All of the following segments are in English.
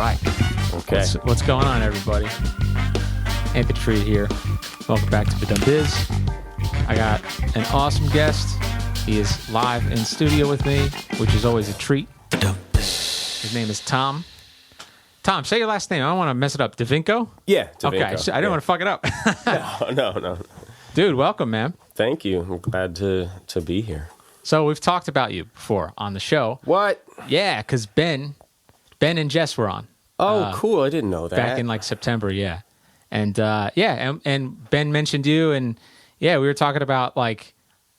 right. Okay. What's going on, everybody? Anthony Freed here. Welcome back to Badum Biz. I got an awesome guest. He is live in studio with me, which is always a treat. His name is Thom. Thom, say your last name. I don't want to mess it up. DeVinko? Yeah, DeVinko. Okay, I didn't want to fuck it up. No. Dude, welcome, man. Thank you. I'm glad to be here. So we've talked about you before on the show. What? Yeah, because Ben and Jess were on. Oh, cool. I didn't know that. Back in like September, yeah. And and Ben mentioned you, and yeah, we were talking about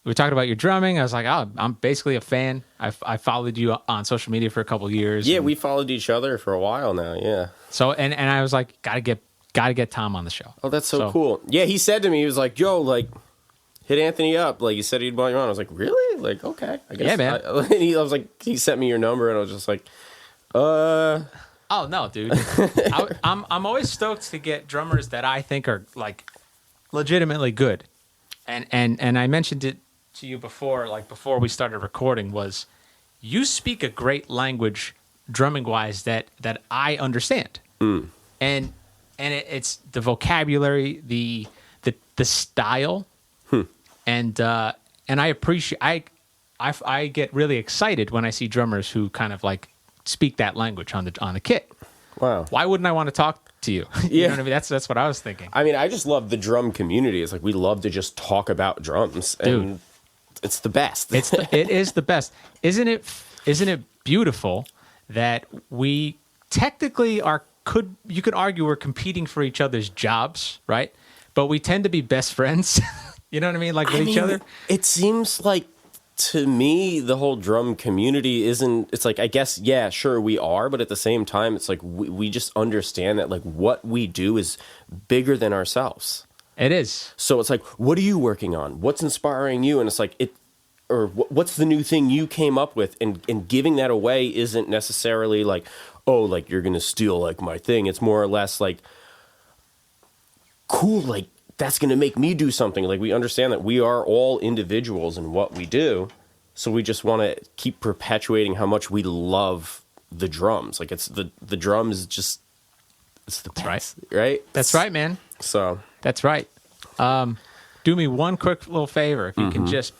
your drumming. I was like, oh, I'm basically a fan. I followed you on social media for a couple of years. Yeah, we followed each other for a while now, yeah. So and I was like, gotta get Thom on the show. Oh, that's so cool. Yeah, he said to me, he was like, Joe, like, hit Anthony up. Like, he said he'd want you on. I was like, really? Like, okay. I guess. Yeah, man. I was like, he sent me your number, and I was just like, Oh no, dude. I'm always stoked to get drummers that I think are like legitimately good. And I mentioned it to you before, like before we started recording, was you speak a great language drumming wise that I understand. And it's the vocabulary, the style. And I appreciate I get really excited when I see drummers who kind of like speak that language on the kit. Wow. Why wouldn't I want to talk to you? You Yeah. know what I mean? That's what I was thinking. I mean, I just love the drum community. It's like we love to just talk about drums. Dude. And it's the best. It is the best. Isn't it beautiful that we technically you could argue we're competing for each other's jobs, right? But we tend to be best friends. You know what I mean? Like with each other. It seems like, to me, the whole drum community isn't, it's like, I guess, yeah, sure we are, but at the same time, it's like we just understand that like what we do is bigger than ourselves. It is. So it's like, what are you working on? What's inspiring you? And it's like, what's the new thing you came up with? And giving that away isn't necessarily like, oh, like you're going to steal like my thing. It's more or less like, cool, like, that's going to make me do something. Like, we understand that we are all individuals in what we do. So we just want to keep perpetuating how much we love the drums. Like, it's the drums just, it's the best, right? That's right, man. So. That's right. Do me one quick little favor. If you can just,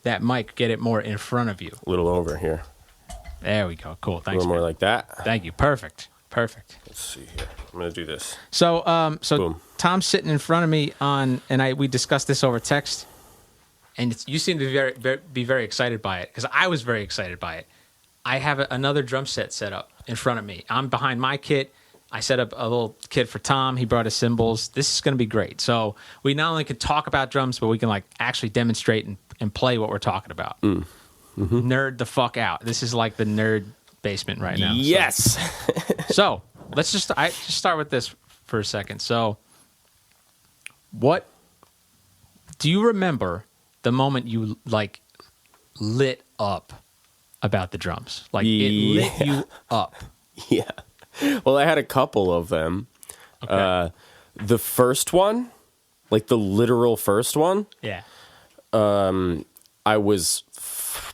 that mic, get it more in front of you. A little over here. There we go. Cool. Thanks, a little more like that. Thank you. Perfect. Let's see here. I'm going to do this. So Boom. Tom's sitting in front of me we discussed this over text, and you seem to be very excited by it, because I was very excited by it. I have another drum set up in front of me. I'm behind my kit. I set up a little kit for Tom. He brought his cymbals. This is going to be great. So we not only can talk about drums, but we can like actually demonstrate and play what we're talking about. Nerd the fuck out. This is like the nerd basement right now. Yes. So let's just start with this for a second. So what do you remember the moment you like lit up about the drums? Like it lit you up. Yeah. Well, I had a couple of them. Okay. The first one, like the literal first one. Yeah. I was,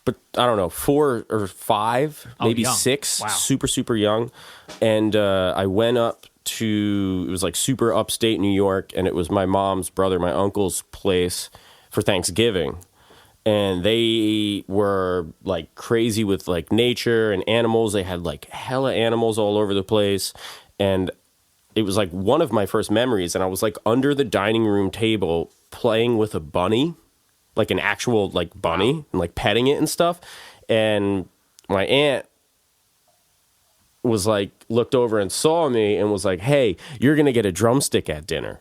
but I don't know, 4 or 5, maybe young. 6, Wow. super young. And I went up to, it was like super upstate New York, and it was my mom's brother, my uncle's place for Thanksgiving. And they were like crazy with like nature and animals. They had like hella animals all over the place. And it was like one of my first memories. And I was like under the dining room table playing with a bunny, like an actual like bunny, and like petting it and stuff. And my aunt was like, looked over and saw me and was like, hey, you're going to get a drumstick at dinner.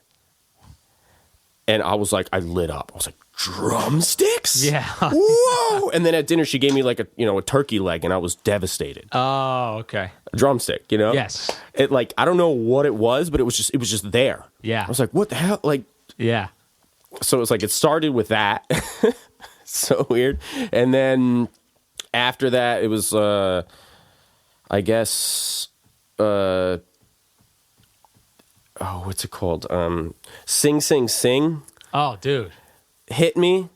And I was like, I lit up. I was like, drumsticks? Yeah. Whoa! And then at dinner, she gave me like a turkey leg, and I was devastated. Oh, okay. A drumstick, you know? Yes. It like, I don't know what it was, but it was just there. Yeah. I was like, what the hell? Like, Yeah. so it was like, it started with that. So weird. And then after that, it was, I guess, what's it called? Sing, Sing, Sing. Oh, dude. Hit me.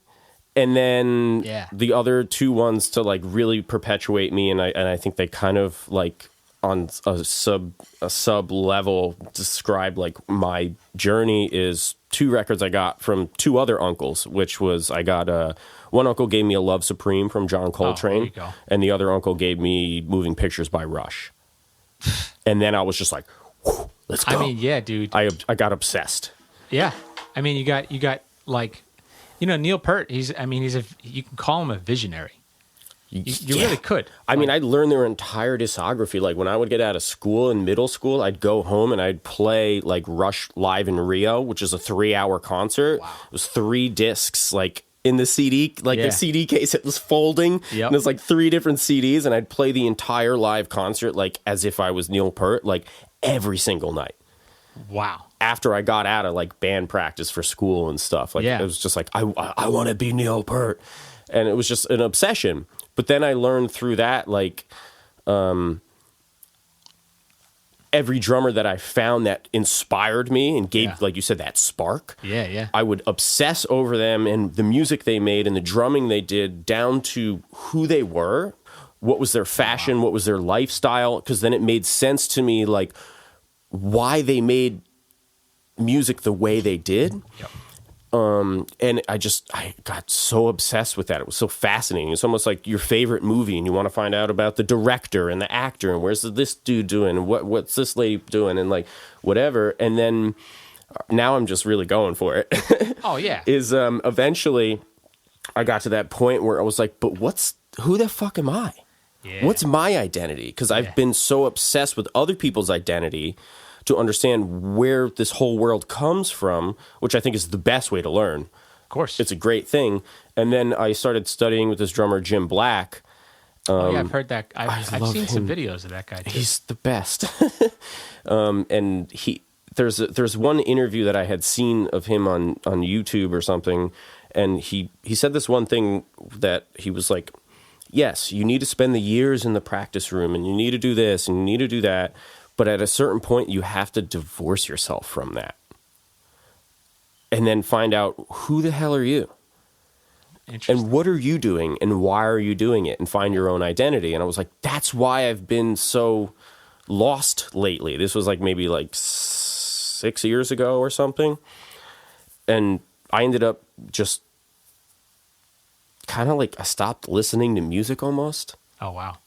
And then Yeah. the other two ones to like really perpetuate me. And I think they kind of like on a sub level describe like my journey is 2 records I got from 2 other uncles, which was I got one uncle gave me A Love Supreme from John Coltrane, and the other uncle gave me Moving Pictures by Rush. And then I was just like, let's go. I mean, yeah, dude. I got obsessed. Yeah. I mean, you got like, Neil Peart, you can call him a visionary. You really could. I mean, I'd learn their entire discography. Like when I would get out of school in middle school, I'd go home and I'd play like Rush Live in Rio, which is a 3-hour concert. Wow. It was 3 discs, like in the CD, the CD case, it was folding. Yep. And there's like 3 different CDs, and I'd play the entire live concert like as if I was Neil Peart, like every single night. Wow. After I got out of like band practice for school and stuff, like it was just like I want to be Neil Peart, and it was just an obsession. But then I learned through that, like, every drummer that I found that inspired me and gave, like you said, that spark. Yeah. I would obsess over them and the music they made and the drumming they did, down to who they were, what was their fashion, what was their lifestyle, because then it made sense to me, like, why they made music the way they did. Yep. And I got so obsessed with that. It was so fascinating. It's almost like your favorite movie, and you want to find out about the director and the actor, and where's this dude doing, and what's this lady doing, and like whatever. And then now I'm just really going for it. Oh yeah. Eventually I got to that point where I was like, but who the fuck am I? Yeah. What's my identity? Because I've been so obsessed with other people's identity to understand where this whole world comes from, which I think is the best way to learn. Of course. It's a great thing. And then I started studying with this drummer, Jim Black. I've heard that. I've seen some videos of that guy too. He's the best. And there's one interview that I had seen of him on YouTube or something, and he said this one thing that he was like, yes, you need to spend the years in the practice room, and you need to do this, and you need to do that, but at a certain point, you have to divorce yourself from that. And then find out, who the hell are you? And what are you doing? And why are you doing it? And find your own identity. And I was like, that's why I've been so lost lately. This was like maybe like 6 years ago or something. And I ended up just kind of like, I stopped listening to music almost. Oh, wow.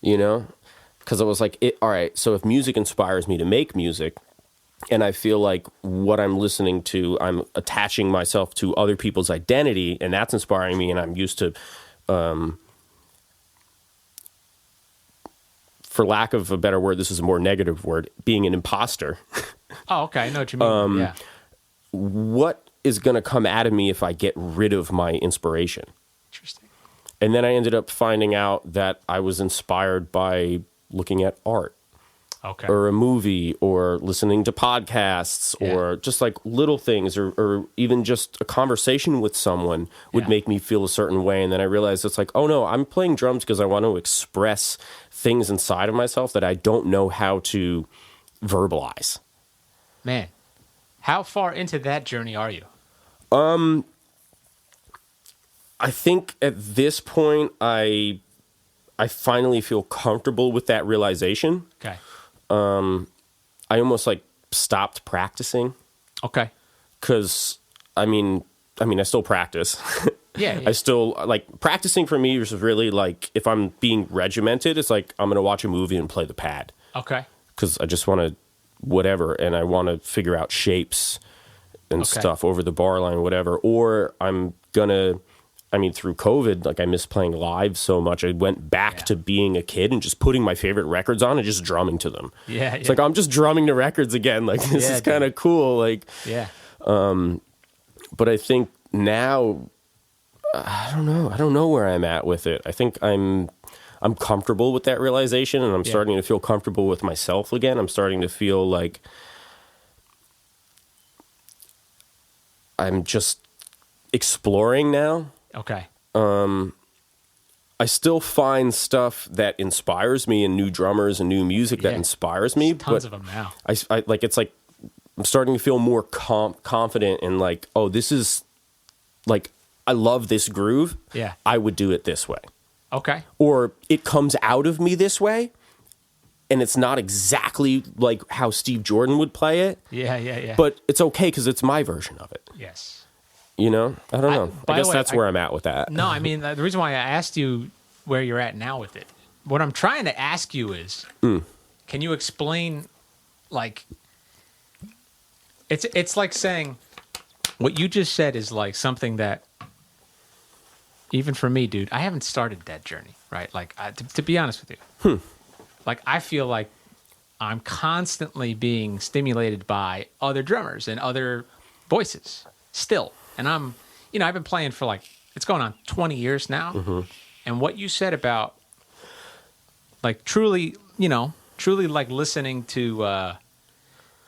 Because I was like, all right, so if music inspires me to make music, and I feel like what I'm listening to, I'm attaching myself to other people's identity, and that's inspiring me, and I'm used to, for lack of a better word, this is a more negative word, being an imposter. Oh, okay, I know what you mean. Yeah. What is going to come out of me if I get rid of my inspiration? Interesting. And then I ended up finding out that I was inspired by looking at art, or a movie, or listening to podcasts, or just like little things, or even just a conversation with someone would make me feel a certain way. And then I realized it's like, oh no, I'm playing drums because I want to express things inside of myself that I don't know how to verbalize. Man, how far into that journey are you? I think at this point, I finally feel comfortable with that realization. Okay. I almost like stopped practicing. Okay. Because I mean, I still practice. Yeah. I still like practicing. For me is really like, if I'm being regimented, it's like I'm gonna watch a movie and play the pad. Okay. Because I just want to whatever, and I want to figure out shapes and stuff over the bar line, whatever. Or I'm gonna. Through COVID, like I miss playing live so much. I went back to being a kid and just putting my favorite records on and just drumming to them. Yeah, it's like I'm just drumming to records again. Like this is kind of cool. Like, but I think now, I don't know where I'm at with it. I think I'm comfortable with that realization, and I'm starting to feel comfortable with myself again. I'm starting to feel like I'm just exploring now. Okay. I still find stuff that inspires me, and new drummers and new music that inspires me. There's tons of them now. I like, it's like I'm starting to feel more confident in like, oh, this is like, I love this groove. Yeah. I would do it this way. Okay. Or it comes out of me this way. and it's not exactly like how Steve Jordan would play it. Yeah. But it's okay because it's my version of it. Yes. You know? I don't know. I guess that's where I'm at with that. No, I mean, the reason why I asked you where you're at now with it, what I'm trying to ask you is, can you explain, like, it's like saying, what you just said is like something that, even for me, dude, I haven't started that journey, right? Like, to be honest with you, like, I feel like I'm constantly being stimulated by other drummers and other voices still. And I'm, I've been playing for like, it's going on 20 years now. Mm-hmm. And what you said about like truly like listening to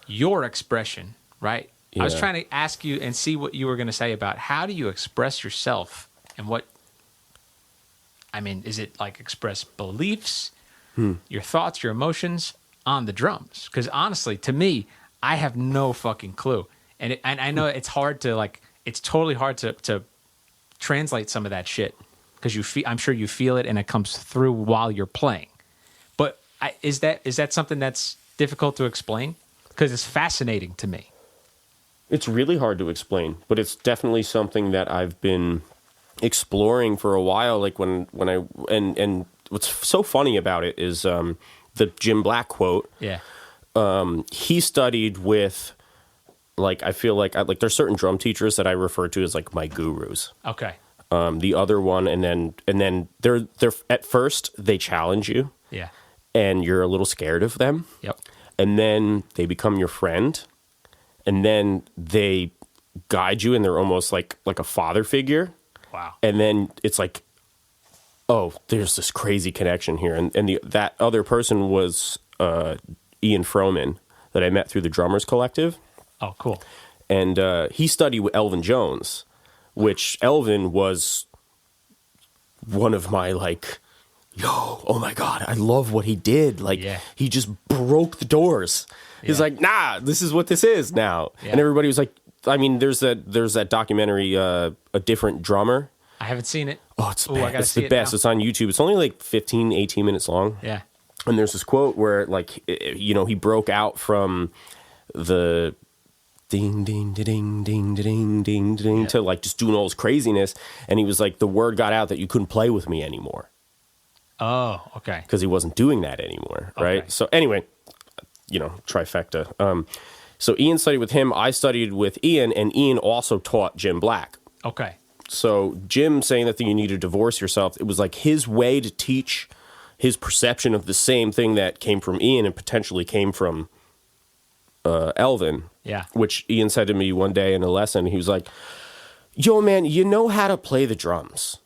your expression, right? Yeah. I was trying to ask you and see what you were going to say about how do you express yourself and is it like express beliefs, your thoughts, your emotions on the drums? Because honestly, to me, I have no fucking clue. And I know it's hard to like, it's totally hard to translate some of that shit because I'm sure you feel it and it comes through while you're playing. But is that something that's difficult to explain? Because it's fascinating to me. It's really hard to explain, but it's definitely something that I've been exploring for a while. Like when I and what's so funny about it is the Jim Black quote. Yeah. He studied with, like, I feel like there's certain drum teachers that I refer to as like my gurus. Okay. The other one, and then they're at first they challenge you. Yeah. And you're a little scared of them. Yep. And then they become your friend, and then they guide you, and they're almost like a father figure. Wow. And then it's like, oh, there's this crazy connection here. And that other person was Ian Froman that I met through the Drummers Collective. Oh, cool. And he studied with Elvin Jones, which Elvin was one of my, like, oh my God, I love what he did. Like, He just broke the doors. He's like, nah, this is what this is now. Yeah. And everybody was like, I mean, there's that documentary, A Different Drummer. I haven't seen it. Oh, it's the best. It's on YouTube. It's only like 15, 18 minutes long. Yeah. And there's this quote where, like, he broke out from the ding, ding, ding, ding, ding, ding, ding, to like just doing all this craziness. And he was like, the word got out that you couldn't play with me anymore. Oh, okay. Because he wasn't doing that anymore, right? Okay. So anyway, trifecta. So Ian studied with him. I studied with Ian, and Ian also taught Jim Black. Okay. So Jim saying that you need to divorce yourself, it was like his way to teach his perception of the same thing that came from Ian and potentially came from Elvin. Yeah. Which Ian said to me one day in a lesson. He was like, yo, man, you know how to play the drums.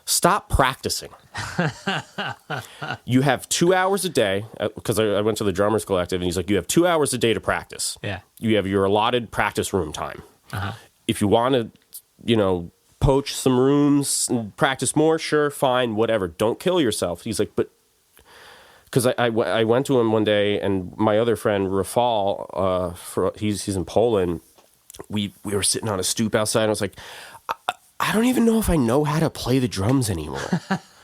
Stop practicing. You have 2 hours a day, because I went to the Drummers Collective, and he's like, you have 2 hours a day to practice. Yeah. You have your allotted practice room time. Uh-huh. If you want to, poach some rooms and practice more, sure, fine, whatever. Don't kill yourself. He's like, but... Because I went to him one day, and my other friend, Rafal, he's in Poland, we were sitting on a stoop outside, and I was like... I don't even know if I know how to play the drums anymore.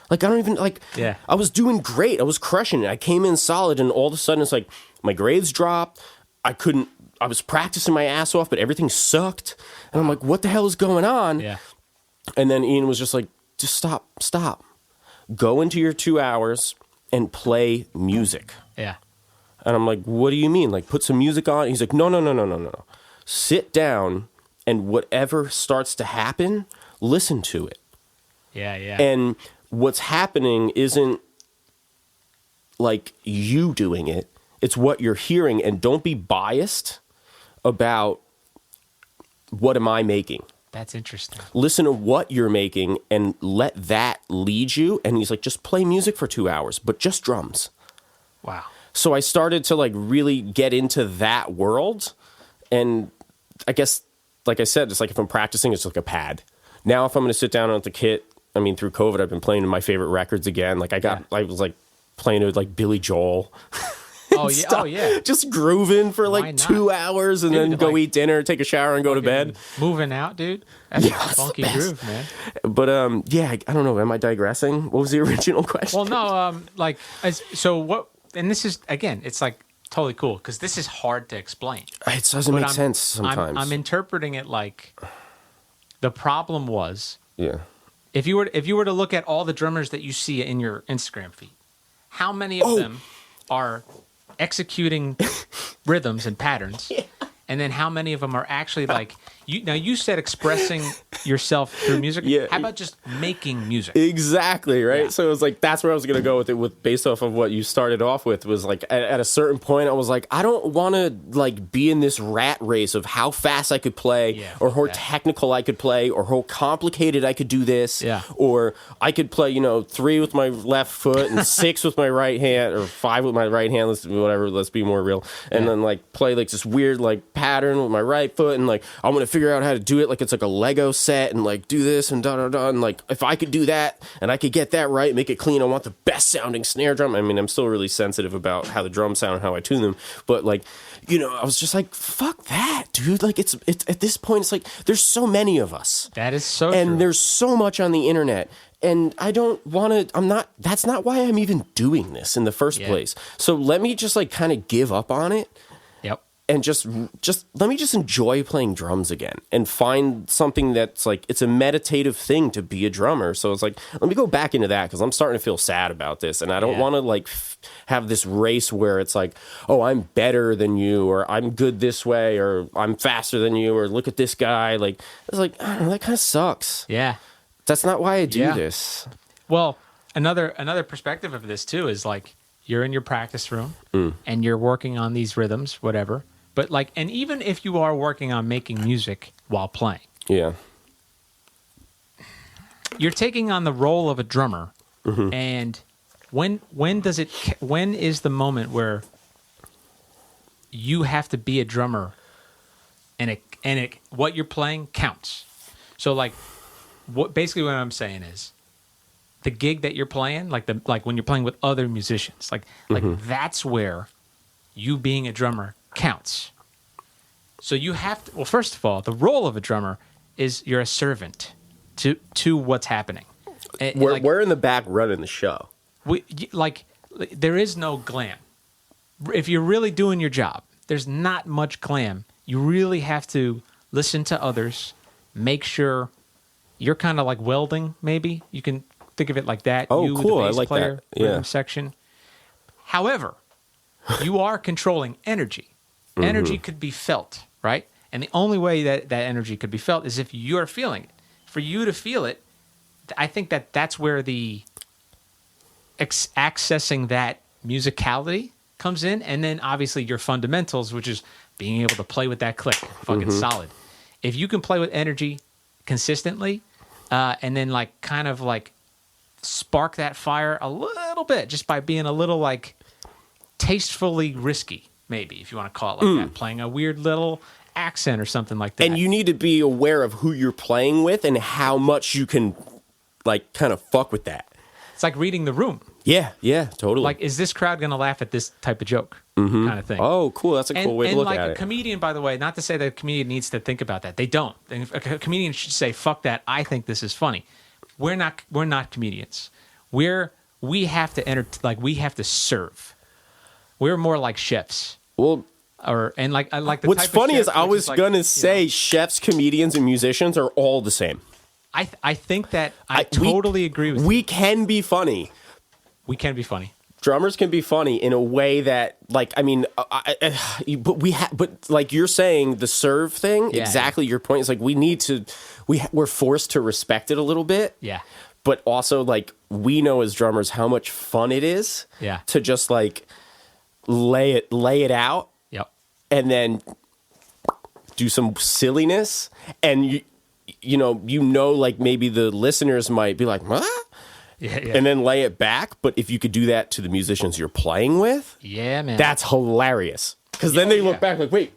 Like, I don't even, like, I was doing great. I was crushing it. I came in solid, and all of a sudden, it's like, my grades dropped. I was practicing my ass off, but everything sucked. And I'm like, what the hell is going on? Yeah. And then Ian was just like, just stop. Go into your 2 hours and play music. Yeah. And I'm like, what do you mean? Like, put some music on? He's like, no. Sit down, and whatever starts to happen... listen to it. Yeah. And what's happening isn't like you doing it. It's what you're hearing. And don't be biased about what am I making. That's interesting. Listen to what you're making and let that lead you. And he's like, just play music for 2 hours, but just drums. Wow. So I started to like really get into that world. And I guess, like I said, it's like if I'm practicing, it's like a pad. Now, if I'm going to sit down at the kit, I mean, through COVID, I've been playing my favorite records again. Like I was like playing with like Billy Joel. Oh yeah. Oh yeah. Just grooving for Why like not? 2 hours and Dude, then go like, eat dinner, take a shower, and go to bed. Moving out, dude. That's Yeah, a it's the funky best. groove, man. But yeah, I don't know. Am I digressing? What was the original question? Well, no, so what? And this is again, it's like totally cool because this is hard to explain. It doesn't But make sense sometimes. I'm interpreting it like the problem was yeah. if you were to look at all the drummers that you see in your Instagram feed, how many of them are executing rhythms and patterns, and then how many of them are actually like you? Now you said expressing yourself through music. Yeah. How about just making music? Exactly, right? Yeah. So it was like that's where I was going to go with it with based off of what you started off with was like at a certain point I was like I don't want to like be in this rat race of how fast I could play or how technical I could play or how complicated I could do this or I could play, 3 with my left foot and 6 with my right hand or 5 with my right hand, let's be more real. And then like play like this weird like pattern with my right foot and like I'm going to figure out how to do it like it's like a Lego set and like do this and da and like if I could do that and I could get that right, make it clean, I want the best sounding snare drum. I mean, I'm still really sensitive about how the drums sound and how I tune them, but like, I was just like, fuck that, dude. Like it's at this point, it's like there's so many of us. That is so and true. There's so much on the internet. And I don't want to, that's not why I'm even doing this in the first place. So let me just like kind of give up on it. Yep. And just let me just enjoy playing drums again and find something that's like it's a meditative thing to be a drummer. So it's like let me go back into that because I'm starting to feel sad about this and I don't want to like have this race where it's like, oh, I'm better than you or I'm good this way or I'm faster than you or look at this guy. Like it's like I don't know, that kind of sucks. Yeah. That's not why I do this. Well, another perspective of this too is like you're in your practice room and you're working on these rhythms, whatever. But like, and even if you are working on making music while playing, yeah, you're taking on the role of a drummer. And when is the moment where you have to be a drummer and what you're playing counts? So like, basically what I'm saying is the gig that you're playing, like when you're playing with other musicians, like that's where you being a drummer counts. So you have to, well, first of all, the role of a drummer is you're a servant to what's happening. We're in the back running the show. There is no glam. If you're really doing your job, there's not much glam. You really have to listen to others, make sure you're kind of like welding, maybe. You can think of it like that. Oh, you, cool. The bass I like player, that. Yeah. rhythm section. However, you are controlling energy. Energy could be felt, right? And the only way that energy could be felt is if you're feeling it. For you to feel it, I think that's where the accessing that musicality comes in. And then obviously your fundamentals, which is being able to play with that click, fucking solid. If you can play with energy consistently and then like kind of like spark that fire a little bit just by being a little like tastefully risky, maybe, if you want to call it like that, playing a weird little accent or something like that. And you need to be aware of who you're playing with and how much you can like kind of fuck with that. It's like reading the room. Yeah, totally. Like, is this crowd going to laugh at this type of joke kind of thing? Oh, cool. That's a cool way to look at it. And like a comedian, by the way, not to say that a comedian needs to think about that. They don't. A comedian should say, fuck that. I think this is funny. We're not comedians. We have to we have to serve. We're more like chefs. Well, what's funny chef, is I was gonna say chefs, comedians, and musicians are all the same. I think that I totally agree with you. We can be funny. We can be funny. Drummers can be funny in a way that, like, I mean, but like you're saying, the serve thing. Exactly, your point is like we're forced to respect it a little bit. Yeah. But also, like, we know as drummers how much fun it is. Yeah. To just like lay it out. Yep. And then do some silliness, and you know, like maybe the listeners might be like, "What?" Yeah. And then lay it back. But if you could do that to the musicians you're playing with, yeah, man, that's hilarious. Because then they look back like, wait,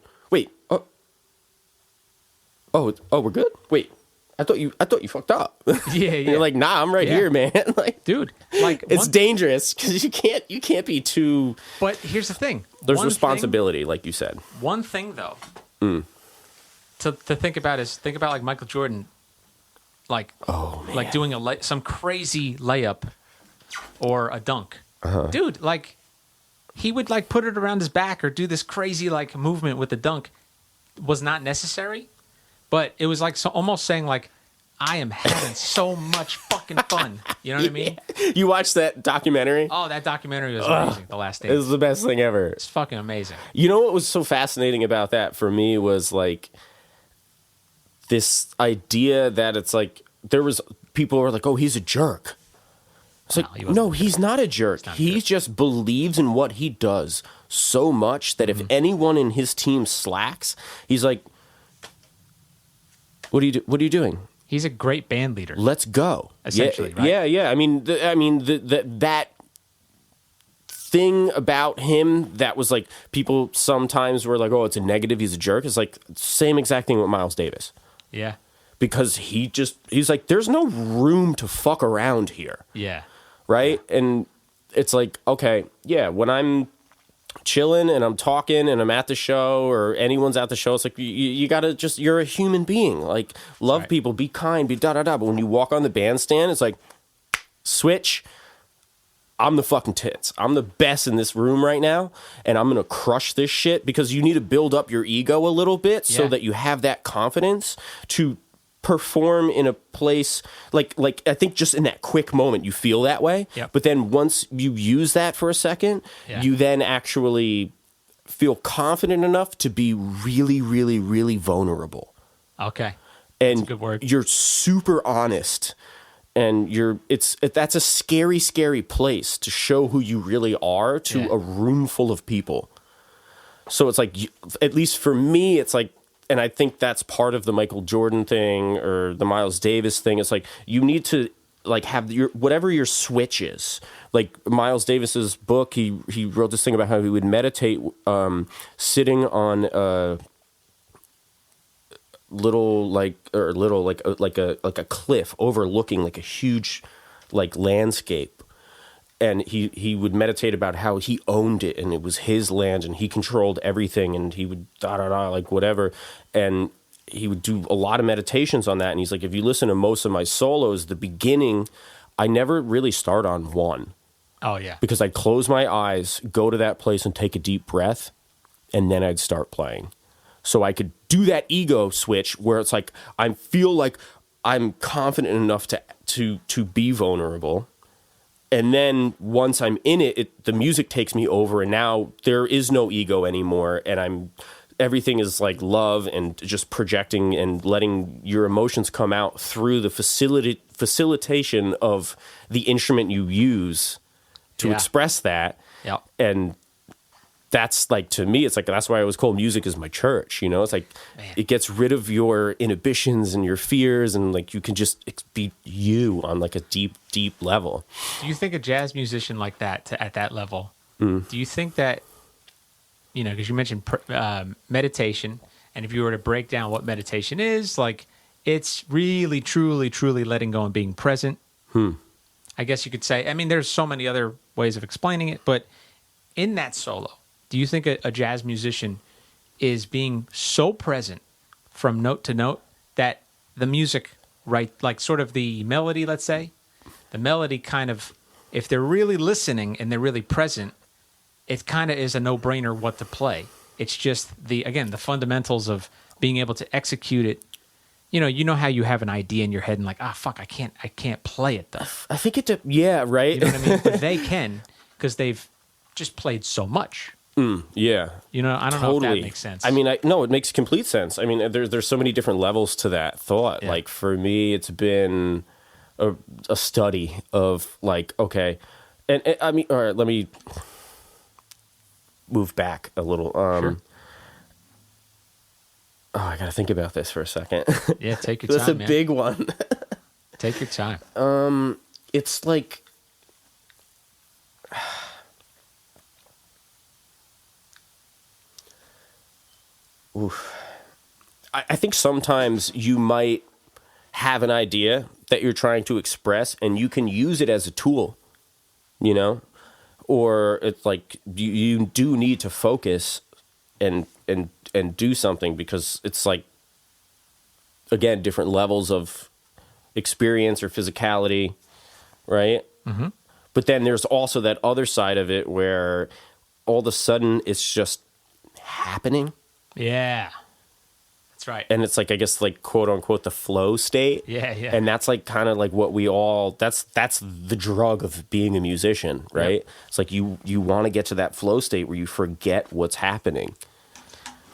oh, we're good. Wait, I thought you fucked up. Yeah. And you're like, nah, I'm right here, man. Like, dude, like it's dangerous because you can't be too. But here's the thing. There's responsibility, like you said. One thing though, to think about is like Michael Jordan, like doing some crazy layup or a dunk, dude. Like he would like put it around his back or do this crazy like movement with the dunk. Was not necessary, but it was like almost saying like, I am having so much fucking fun. You know what I mean? You watched that documentary? Oh, that documentary was amazing. The Last Dance. It was the best thing ever. It's fucking amazing. You know what was so fascinating about that for me was like this idea that it's like there was people who were like, oh, he's a jerk. It's like, no, he's not a jerk. He just believes in what he does so much that if anyone in his team slacks, he's like, what are you doing? He's a great band leader. Let's go. Essentially, yeah, right? Yeah. I mean, that thing about him that was like people sometimes were like, oh, it's a negative. He's a jerk. It's like same exact thing with Miles Davis. Yeah. Because he's like, there's no room to fuck around here. Yeah. Right. Yeah. And it's like, okay, yeah, when I'm chilling and I'm talking and I'm at the show or anyone's at the show, it's like you gotta you're a human being, like love people, be kind, be da-da-da, but when you walk on the bandstand, it's like switch, I'm the fucking tits, I'm the best in this room right now and I'm gonna crush this shit, because you need to build up your ego a little bit so that you have that confidence to perform in a place like I think just in that quick moment you feel that way. Yep. But then once you use that for a second, you then actually feel confident enough to be really, really, really vulnerable. Okay. And that's a good word. You're super honest, and that's a scary, scary place to show who you really are to a room full of people. So it's like, at least for me, it's like, and I think that's part of the Michael Jordan thing or the Miles Davis thing. It's like you need to like have whatever your switch is. Like Miles Davis's book, he wrote this thing about how he would meditate sitting on a like a cliff overlooking like a huge like landscape. And he would meditate about how he owned it and it was his land and he controlled everything and he would like whatever. And he would do a lot of meditations on that. And he's like, if you listen to most of my solos, the beginning, I never really start on one. Oh, yeah. Because I'd close my eyes, go to that place and take a deep breath, and then I'd start playing. So I could do that ego switch where it's like, I feel like I'm confident enough to be vulnerable. And then once I'm in it, the music takes me over, and now there is no ego anymore, and everything is like love and just projecting and letting your emotions come out through the facilitation of the instrument you use to express that. Yep. And that's like, to me, it's like, that's why I always call music is my church, you know? It's like, it gets rid of your inhibitions and your fears, and like, you can just be you on like a deep, deep level. Do you think a jazz musician like that, at that level, do you think that, you know, because you mentioned meditation, and if you were to break down what meditation is, like, it's really, truly, truly letting go and being present. I guess you could say, I mean, there's so many other ways of explaining it, but in that solo, do you think a jazz musician is being so present from note to note that the music, right, like sort of the melody, let's say, the melody kind of, if they're really listening and they're really present, it kind of is a no-brainer what to play. It's just the fundamentals of being able to execute it. You know how you have an idea in your head and like, fuck, I can't play it though. I think right? You know what I mean? But they can, because they've just played so much. Yeah. You know, I don't know if that makes sense. I mean, no, it makes complete sense. I mean, there's so many different levels to that thought. Yeah. Like, for me, it's been a study of, like, okay. And I mean, all right, let me move back a little. Sure. Oh, I got to think about this for a second. Yeah, take your time, That's a big one. Take your time. It's like... Oof. I think sometimes you might have an idea that you're trying to express, and you can use it as a tool, you know? Or it's like you do need to focus and do something, because it's like, again, different levels of experience or physicality, right? Mm-hmm. But then there's also that other side of it where all of a sudden it's just happening. Yeah. That's right. And it's like, I guess, like, quote unquote, the flow state. Yeah, yeah. And that's like kind of like what we all, that's the drug of being a musician, right? Yep. It's like you want to get to that flow state where you forget what's happening.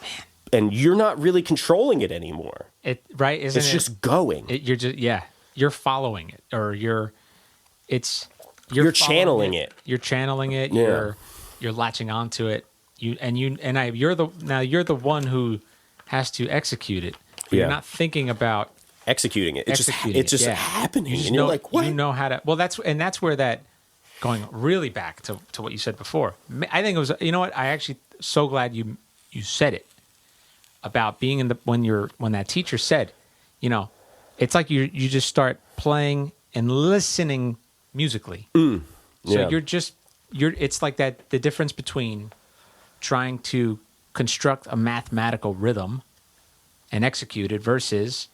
Man. And you're not really controlling it anymore. Right? Isn't it's just going. You're just, yeah. You're following it, or you're channeling it. You're channeling it. Yeah. You're latching onto it. You're the one who has to execute it. You're not thinking about executing it. It's just happening. You just and you're like, what? You know how to. Well, that's where that, going really back to what you said before. I think it was. You know what? I actually so glad you said it about being in the when that teacher said, you know, it's like you just start playing and listening musically. So it's like that, the difference between trying to construct a mathematical rhythm and execute it versus,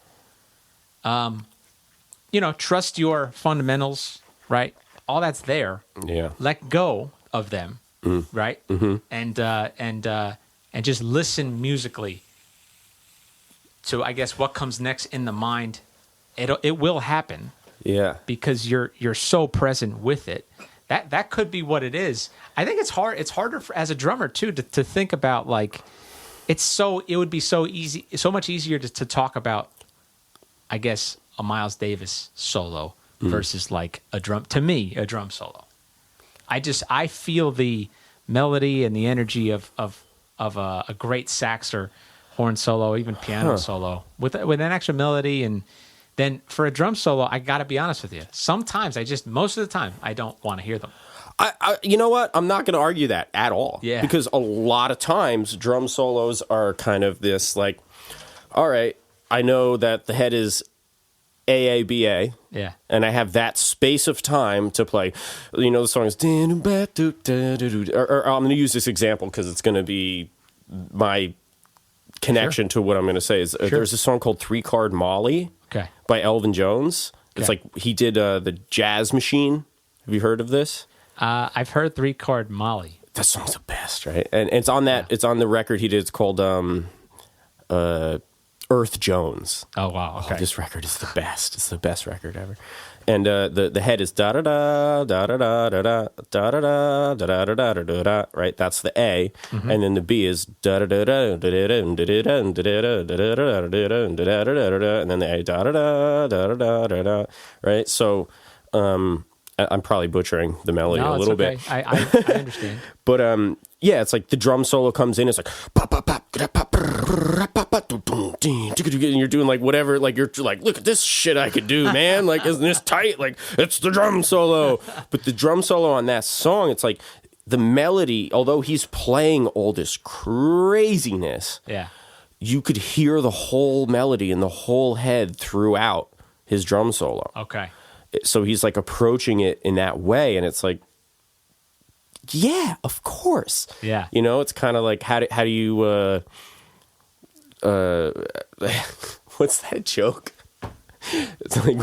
trust your fundamentals, right? All that's there. Yeah. Let go of them, right? Mm-hmm. And just listen musically to, I guess, what comes next in the mind. It will happen. Yeah. Because you're so present with it. That could be what it is. I think it's hard. It's harder as a drummer too to think about, like, it would be so easy, so much easier to talk about, I guess, a Miles Davis solo versus like a drum solo. I feel the melody and the energy of a great sax or horn solo, even piano solo with an extra melody. And then for a drum solo, I got to be honest with you. Sometimes most of the time, I don't want to hear them. You know what? I'm not going to argue that at all. Yeah. Because a lot of times drum solos are kind of this, like, all right, I know that the head is AABA. Yeah. And I have that space of time to play. You know, the song is, or I'm going to use this example because it's going to be my connection to what I'm going to say. Is there's a song called 3-Card Molly by Elvin Jones. It's like he did the Jazz Machine. Have you heard of this? I've heard 3-Card Molly. That song's the best, right? And it's on that. Yeah. It's on the record he did. It's called Earth Jones. Oh wow! Okay, this record is the best. It's the best record ever. And the head is da da da da da da da da da da da da da da da da. Right, that's the A, and then the B is da da da da da da da da da da da da, and then the A da da da da da da da. Right, so I'm probably butchering the melody a little bit. I understand. But yeah, it's like the drum solo comes in. It's like and you're doing like whatever. Like you're like, look at this shit I could do, man. Like, isn't this tight? Like, it's the drum solo. But the drum solo on that song, it's like the melody. Although he's playing all this craziness, you could hear the whole melody and the whole head throughout his drum solo. Okay. So he's like approaching it in that way, and it's like, yeah, of course. Yeah. You know, it's kind of like how do you what's that joke? It's like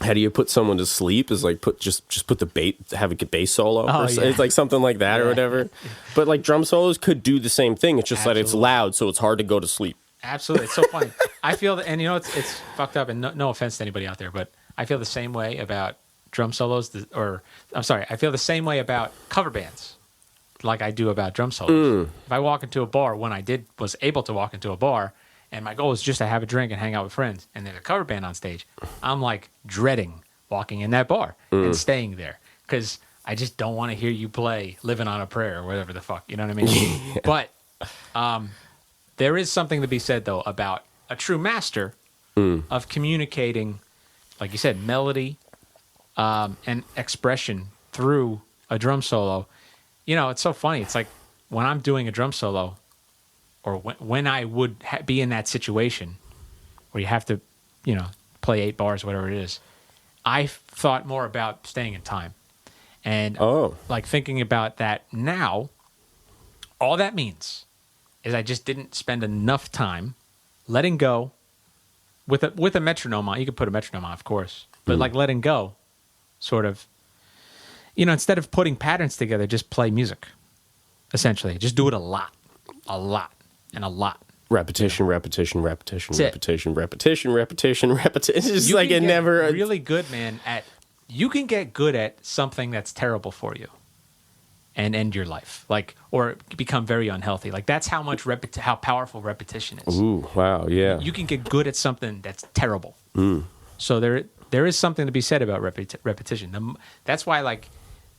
how do you put someone to sleep? Is like just put the have a bass solo. It's like something like that or whatever. But like drum solos could do the same thing. It's just that it's loud, so it's hard to go to sleep. Absolutely. It's so funny. I feel that, and you know, it's fucked up, and no offense to anybody out there, but I feel the same way about drum solos, I feel the same way about cover bands like I do about drum solos. If I walk into a bar, when I was able to walk into a bar, and my goal is just to have a drink and hang out with friends, and there's a cover band on stage, I'm like dreading walking in that bar and staying there, because I just don't want to hear you play Living on a Prayer or whatever the fuck, you know what I mean? But there is something to be said, though, about a true master of communicating, like you said, melody and expression through a drum solo. You know, it's so funny. It's like when I'm doing a drum solo, or when I would be in that situation, where you have to, play 8 bars, whatever it is. I thought more about staying in time. And like thinking about that now, all that means is I just didn't spend enough time letting go with a metronome on. You could put a metronome on, of course, but like letting go, sort of, instead of putting patterns together, just play music, essentially. Just do it a lot, and a lot. Repetition. It's just You like can it get never. really good, man. You can get good at something that's terrible for you, and end your life, or become very unhealthy. Like that's how much how powerful repetition is. Ooh, wow, yeah. You can get good at something that's terrible. So there is something to be said about repetition. That's why,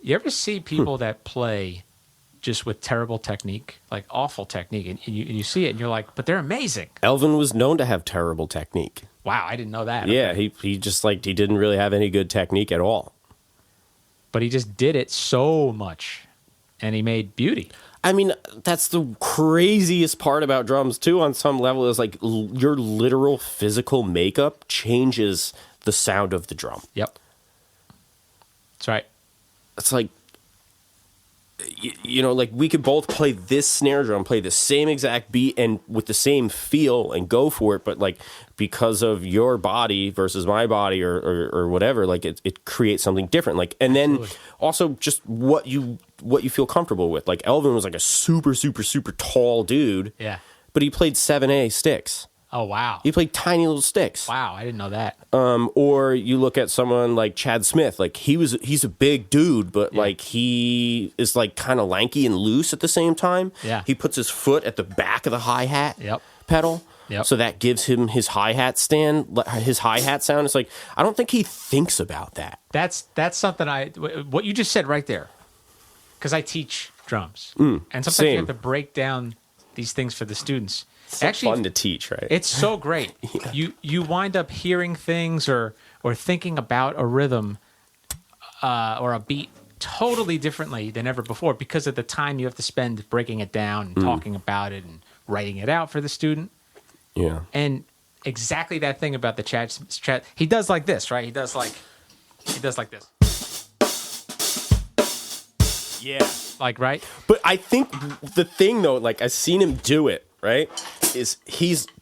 you ever see people that play just with terrible technique, like awful technique, and you see it, and you're like, but they're amazing. Elvin was known to have terrible technique. Wow, I didn't know that. Yeah, Okay. he just he didn't really have any good technique at all. But he just did it so much, and he made beauty. I mean, that's the craziest part about drums too. On some level, is your literal physical makeup changes the sound of the drum. Yep, that's right. It's we could both play this snare drum, play the same exact beat, and with the same feel, and go for it. But because of your body versus my body, or whatever, it creates something different. And then Absolutely. also just what you feel comfortable with. Elvin was a super, super, super tall dude. Yeah. But he played 7A sticks. Oh wow. He played tiny little sticks. Wow, I didn't know that. Or you look at someone like Chad Smith, he's a big dude, but he is kind of lanky and loose at the same time. Yeah. He puts his foot at the back of the hi-hat Yep. pedal. Yep. So that gives him his hi-hat stand, his hi-hat sound. It's I don't think he thinks about that. That's something what you just said right there, because I teach drums, and sometimes same. you have to break down these things for the students. It's Actually, fun to teach, right? it's so great. You wind up hearing things or thinking about a rhythm or a beat totally differently than ever before because of the time you have to spend breaking it down and talking about it and writing it out for the student. Yeah. And exactly that thing about the Chad, he does like this, right? He does like this. Yeah. Right? But I think the thing, though, I've seen him do it, right, is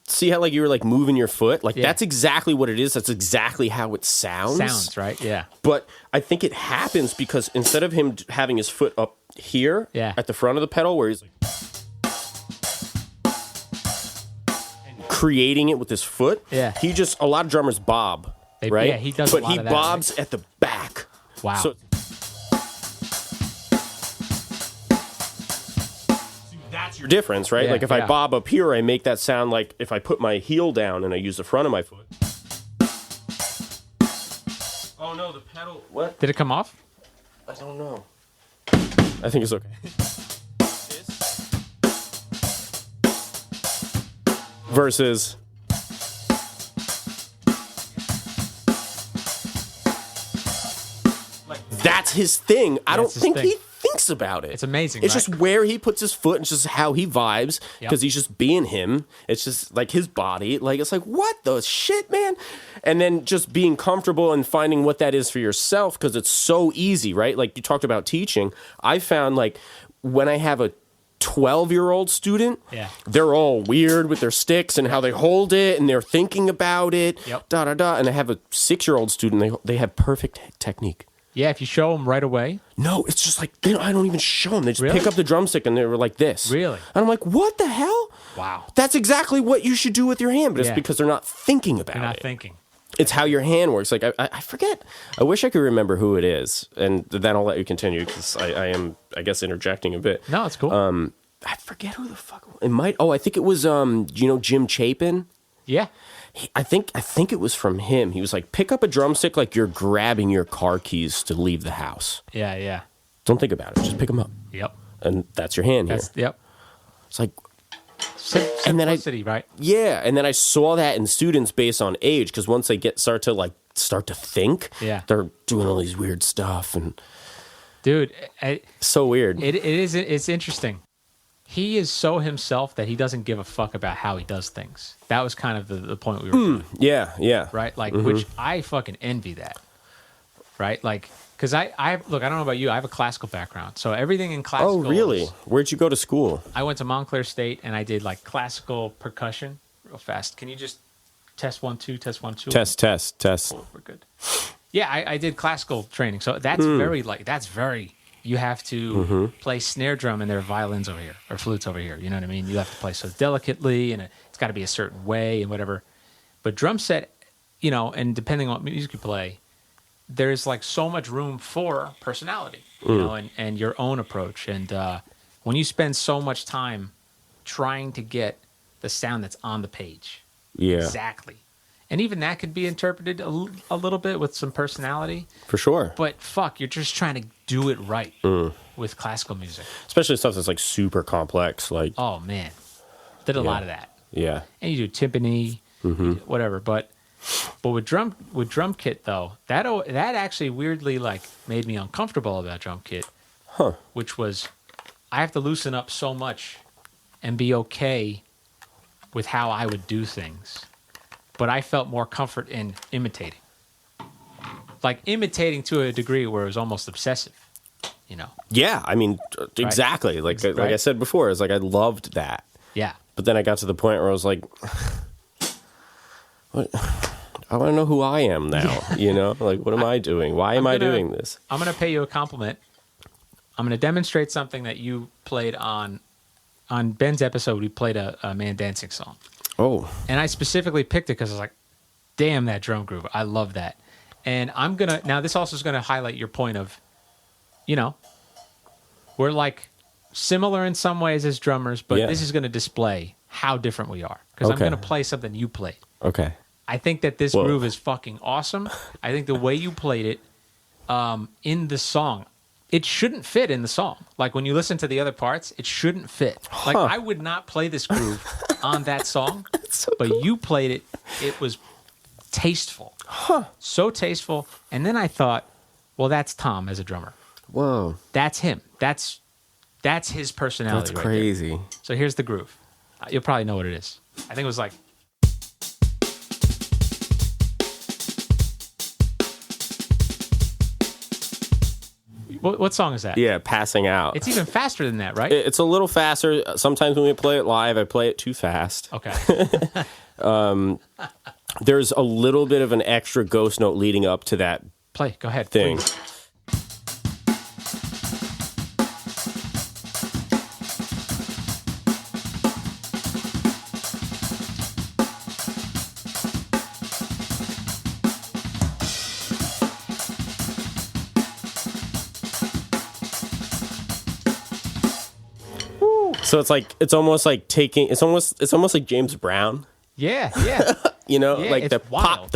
see how, you were, moving your foot? Yeah. That's exactly what it is. That's exactly how it sounds. Sounds, right? Yeah. But I think it happens because instead of him having his foot up here at the front of the pedal where he's creating it with his foot, he just, a lot of drummers bob, right? Yeah, he does but a lot he of that, bobs at the back. Wow. So that's your difference, right? Yeah, If I bob up here, I make that sound like if I put my heel down and I use the front of my foot. Oh no, the pedal. What? Did it come off? I don't know. I think it's okay. Versus. That's his thing. I don't think he thinks about it. It's amazing. It's right? just where he puts his foot and it's just how he vibes because Yep. he's just being him. It's just his body. It's what the shit, man? And then just being comfortable and finding what that is for yourself because it's so easy, right? You talked about teaching. I found when I have a 12-year-old student, they're all weird with their sticks and how they hold it and they're thinking about it, da-da-da. And I have a 6-year-old student, they have perfect technique. Yeah, if you show them right away. No, it's just I don't even show them. They just pick up the drumstick and they were like this. Really? And I'm like, what the hell? Wow. That's exactly what you should do with your hand, but it's because they're not thinking about it. You're not thinking. It's how your hand works. I forget. I wish I could remember who it is, and then I'll let you continue because I am, I guess, interjecting a bit. No, it's cool. I forget who the fuck it might. Oh, I think it was Jim Chapin. Yeah. I think it was from him. He was pick up a drumstick like you're grabbing your car keys to leave the house. Yeah, yeah. Don't think about it. Just pick them up. Yep. And that's your hand here. Yep. It's and then right? Yeah, and then I saw that in students based on age because once they start to think, they're doing all these weird stuff and dude, so weird. It's interesting. he is so himself that he doesn't give a fuck about how he does things. That was kind of the point we were doing. Yeah. Right? Like, which I fucking envy that. Right? Like, because I look, I don't know about you, I have a classical background. So everything in classical. Oh, really? Where'd you go to school? I went to Montclair State and I did like classical percussion real fast. Can you just test 1, 2, test 1, 2? Test. Oh, we're good. Yeah, I did classical training. So that's very, you have to play snare drum and there are violins over here or flutes over here. You know what I mean? You have to play so delicately and it's got to be a certain way and whatever. But drum set, you know, and depending on what music you play, there's like so much room for personality, you know, and your own approach. And when you spend so much time trying to get the sound that's on the page, exactly. And even that could be interpreted a little bit with some personality. For sure. But fuck, you're just trying to do it right with classical music. Especially stuff that's like super complex. Like, oh, man. Did a lot of that. Yeah. And you do timpani, you do whatever. But with drum kit, though, that actually weirdly like made me uncomfortable about drum kit. Which was, I have to loosen up so much and be okay with how I would do things. But I felt more comfort in imitating. Like imitating to a degree where it was almost obsessive, you know? Yeah, I mean, exactly. Like I said before, it's like I loved that. Yeah. But then I got to the point where I was like, what? I want to know who I am now, you know? Like, what am I doing? Why am I doing this? I'm going to pay you a compliment. I'm going to demonstrate something that you played on Ben's episode. We played a ManDancing song. Oh. And I specifically picked it because I was like, damn, that drum groove. I love that. And I'm going to, now this also is going to highlight your point of, you know, we're like similar in some ways as drummers, but this is going to display how different we are. Because I'm going to play something you played. Okay. I think that this groove is fucking awesome. I think the way you played it in the song, it shouldn't fit in the song. Like when you listen to the other parts, it shouldn't fit. Like I would not play this groove on that song, but you played it. It was tasteful. So tasteful. And then I thought, well, that's Tom as a drummer. Whoa. That's him. That's his personality. That's crazy. There. So here's the groove. You'll probably know what it is. I think it was like. What song is that? Yeah, Passing Out. It's even faster than that, right? It's a little faster. Sometimes when we play it live, I play it too fast. Okay. There's a little bit of an extra ghost note leading up to that Go ahead. Thing. Please. So it's almost like James Brown. Yeah. You know, yeah, like the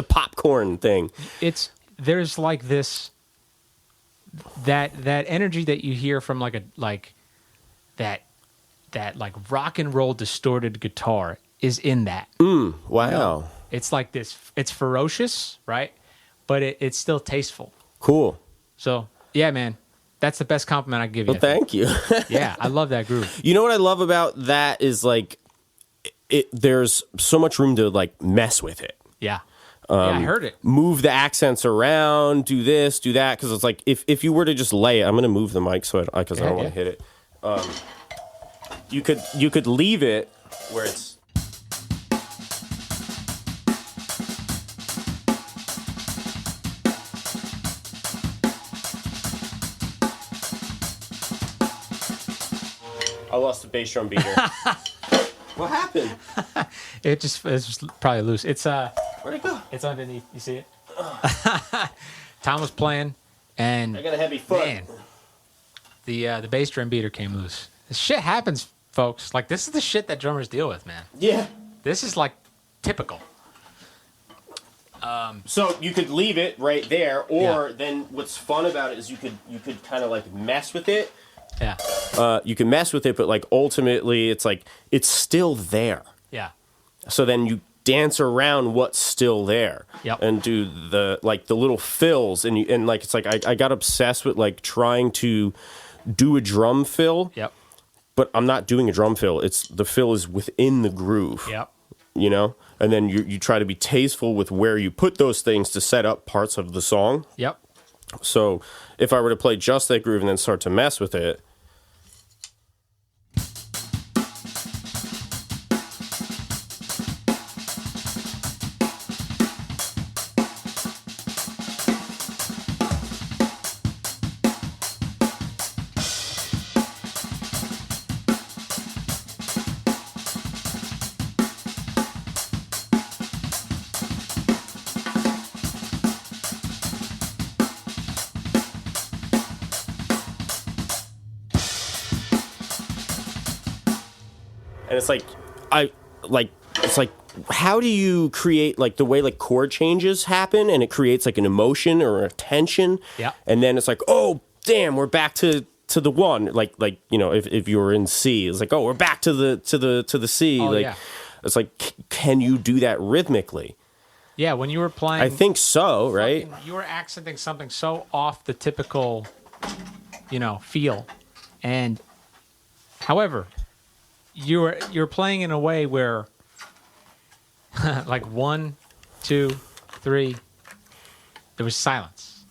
popcorn thing. There's like this that energy that you hear from that rock and roll distorted guitar is in that. Wow. You know? It's like this. It's ferocious, right? But it's still tasteful. Cool. So yeah, man. That's the best compliment I can give you. Well, thank you. Yeah, I love that groove. You know what I love about that is like, there's so much room to like mess with it. Yeah. I heard it. Move the accents around, do this, do that, because it's like if you were to just lay it, I'm going to move the mic because I don't want to hit it. You could leave it where it's. I lost the bass drum beater. What happened? It's just probably loose. It's where'd it go? It's underneath. You see it? Tom was playing, and I got a heavy foot. Man, the bass drum beater came loose. This shit happens, folks. Like this is the shit that drummers deal with, man. Yeah. This is like typical. So you could leave it right there, or then what's fun about it is you could kind of like mess with it. Yeah. You can mess with it, but like ultimately it's like it's still there. Yeah. So then you dance around what's still there. Yep. And do the little fills and like it's like I got obsessed with like trying to do a drum fill. Yep. but I'm not doing a drum fill. The fill is within the groove. Yep. You know? And then you try to be tasteful with where you put those things to set up parts of the song. Yep. So if I were to play just that groove and then start to mess with it, and it's like how do you create like the way like chord changes happen and it creates like an emotion or a tension, and then it's like, oh damn, we're back to the one, like you know, if you were in C, it's like, oh, we're back to the C. It's like, can you do that rhythmically? Yeah, when you were playing, I think so, right? You were accenting something so off the typical, you know, feel, and however, you're playing in a way where, like 1, 2, 3, there was silence,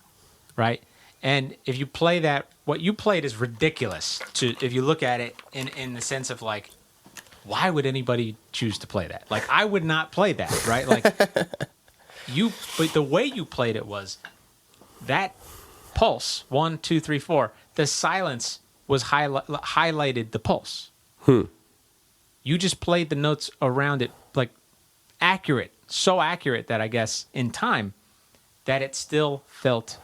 right? And if you play that, what you played is ridiculous. If you look at it in the sense of like, why would anybody choose to play that? Like, I would not play that, right? Like, but the way you played it was that pulse, 1, 2, 3, 4. The silence was highlighted the pulse. You just played the notes around it like accurate, so accurate that I guess in time that it still felt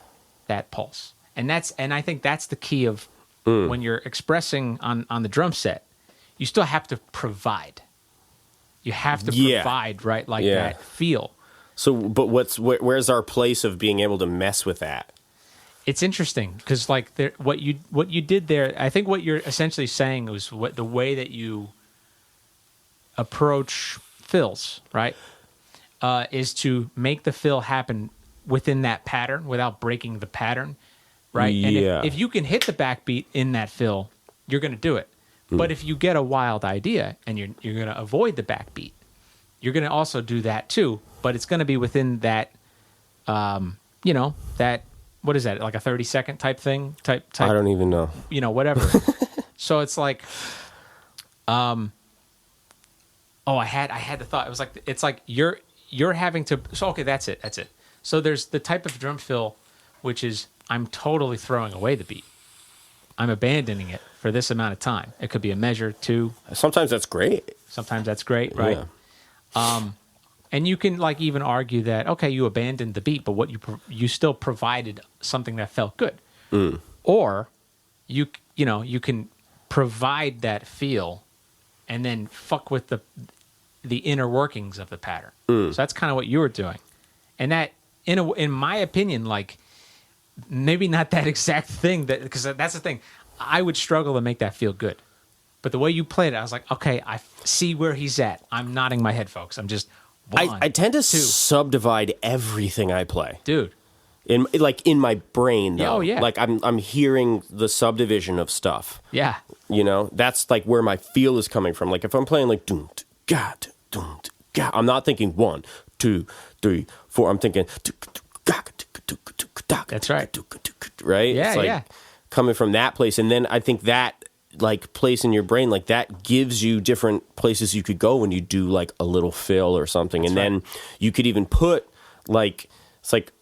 that pulse. And I think that's the key of when you're expressing on the drum set. You still have to provide. You have to provide, right? Like that feel. So, but where's our place of being able to mess with that? It's interesting because like what you did there, I think what you're essentially saying was the way that you approach fills, right? Is to make the fill happen within that pattern without breaking the pattern, right? Yeah. And if you can hit the backbeat in that fill, you're going to do it. But if you get a wild idea and you're going to avoid the backbeat, you're going to also do that too. But it's going to be within that, you know, that, what is that? Like a 30-second type thing? Type. I don't even know. You know, whatever. So it's like, I had the thought. It was like, it's like you're having to. So okay, that's it. So there's the type of drum fill, which is I'm totally throwing away the beat. I'm abandoning it for this amount of time. It could be a measure, 2. Sometimes that's great. Right? Yeah. And you can like even argue that okay, you abandoned the beat, but what you still provided something that felt good. Or you can provide that feel, and then fuck with the inner workings of the pattern. So that's kind of what you were doing, and that in my opinion, like. Maybe not that exact thing, because that's the thing. I would struggle to make that feel good. But the way you played it, I was like, okay, I see where he's at. I'm nodding my head, folks. I'm just I tend to subdivide everything I play. Dude. In my brain, though. Oh, yeah. Like, I'm hearing the subdivision of stuff. Yeah. You know? That's, like, where my feel is coming from. Like, if I'm playing, like, I'm not thinking 1, 2, 3, 4. I'm thinking... That's right. Right? Yeah, it's like coming from that place. And then I think that like place in your brain, like that gives you different places you could go when you do like a little fill or something. That's then you could even put like, it's like,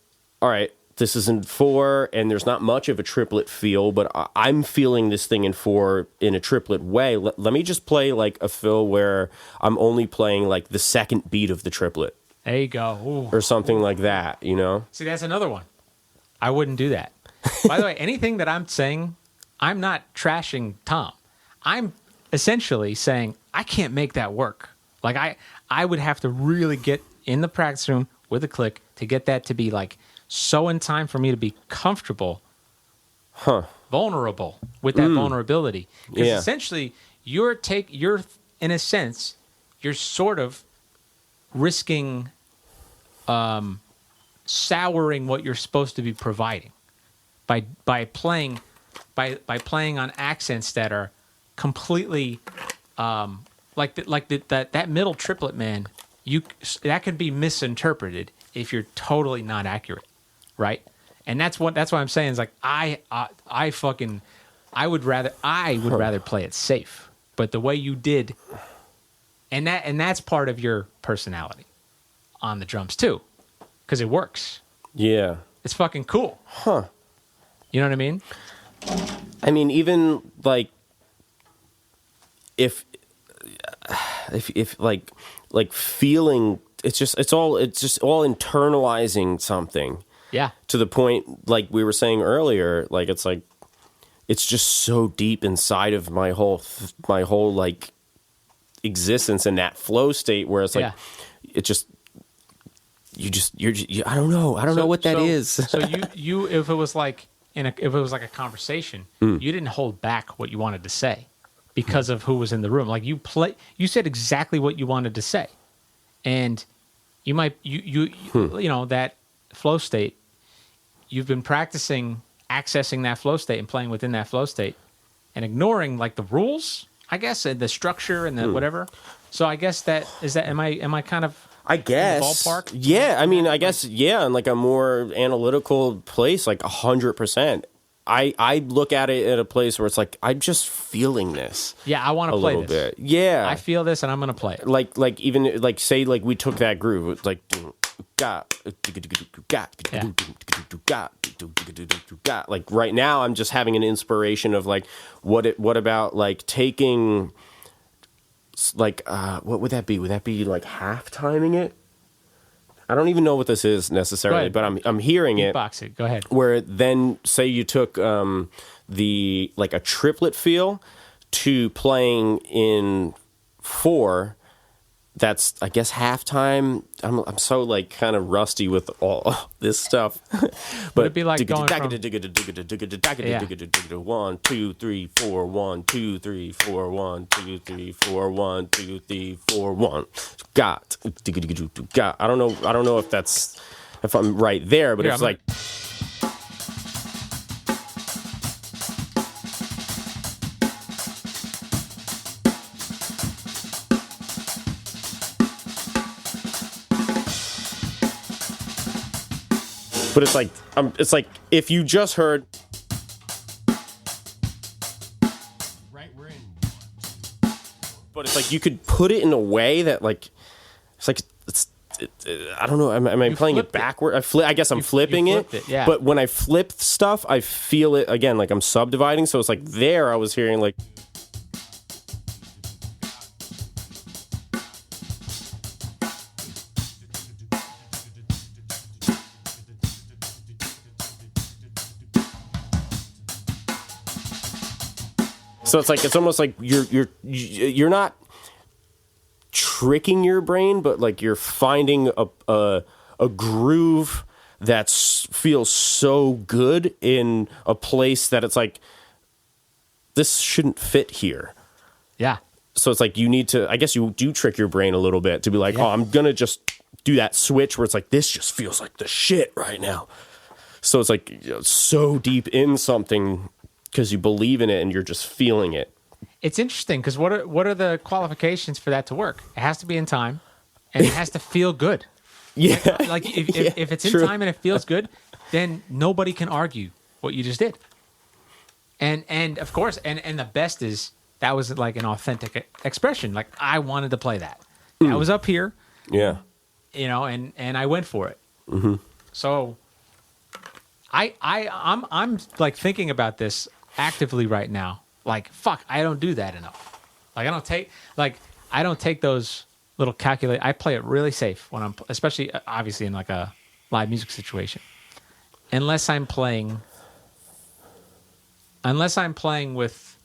all right, this is in 4 and there's not much of a triplet feel, but I'm feeling this thing in 4 in a triplet way. Let me just play like a fill where I'm only playing like the second beat of the triplet. There you go. Ooh. Or something like that, you know? See, that's another one. I wouldn't do that. By the way, anything that I'm saying, I'm not trashing Tom. I'm essentially saying, I can't make that work. Like, I would have to really get in the practice room with a click to get that to be, like, so in time for me to be comfortable, vulnerable with that vulnerability. Because essentially, you're, in a sense, you're sort of risking... souring what you're supposed to be providing by playing on accents that are completely that middle triplet, man. That could be misinterpreted if you're totally not accurate, right? And that's what I'm saying is like I would rather play it safe, but the way you did, and that's part of your personality on the drums too, because it works. Yeah, it's fucking cool, huh? You know what I mean? I mean, even like if like feeling, it's just all internalizing something. Yeah. To the point, like we were saying earlier, like it's just so deep inside of my whole like existence in that flow state where it's like, it just, you're I don't know what that is. So you if it was like a conversation, you didn't hold back what you wanted to say because of who was in the room. Like you said exactly what you wanted to say, and you might you know that flow state. You've been practicing accessing that flow state and playing within that flow state, and ignoring like the rules, I guess, and the structure and the whatever. So I guess am I kind of, I guess, in the ballpark? Yeah, I mean, I guess, yeah, in like a more analytical place, like 100%. I look at it at a place where it's like, I'm just feeling this. Yeah, I want to play this. Bit. Yeah. I feel this and I'm going to play it. Like even like say like we took that groove, it's like like right now I'm just having an inspiration of like what about like taking like what would that be? Would that be like half timing it? I don't even know what this is necessarily, but I'm hearing Beatbox it. Go ahead. Where then say you took the like a triplet feel to playing in 4. That's I guess halftime. I'm so like kind of rusty with all this stuff. But it'd be like going from 1, 2, 3, 4, 1, 2, 3, 4, 1, 2, 3, 4, 1, 2, 3, 4, 1. Got. I don't know if I'm right there, but it's like. But it's like if you just heard. Right, we're in. But it's like you could put it in a way that like it's like I don't know. Am I playing it backward? I guess I'm flipping it. Yeah. But when I flip stuff, I feel it again. Like I'm subdividing. So it's like there I was hearing like. So it's almost like you're not tricking your brain, but like you're finding a groove that feels so good in a place that it's like this shouldn't fit here. Yeah. So it's like you need to. I guess you do trick your brain a little bit to be like, oh, I'm gonna just do that switch where it's like this just feels like the shit right now. So it's like so deep in something. Because you believe in it and you're just feeling it. It's interesting because what are the qualifications for that to work? It has to be in time, and it has to feel good. Yeah, like if it's in time and it feels good, then nobody can argue what you just did. And of course, and the best is that was like an authentic expression. Like I wanted to play that. I was up here. Yeah, you know, and I went for it. Mm-hmm. So I'm like thinking about this actively right now. Like, fuck, I don't do that enough. Like, I don't take those little calculate. I play it really safe when I'm, especially obviously in like a live music situation. Unless I'm playing with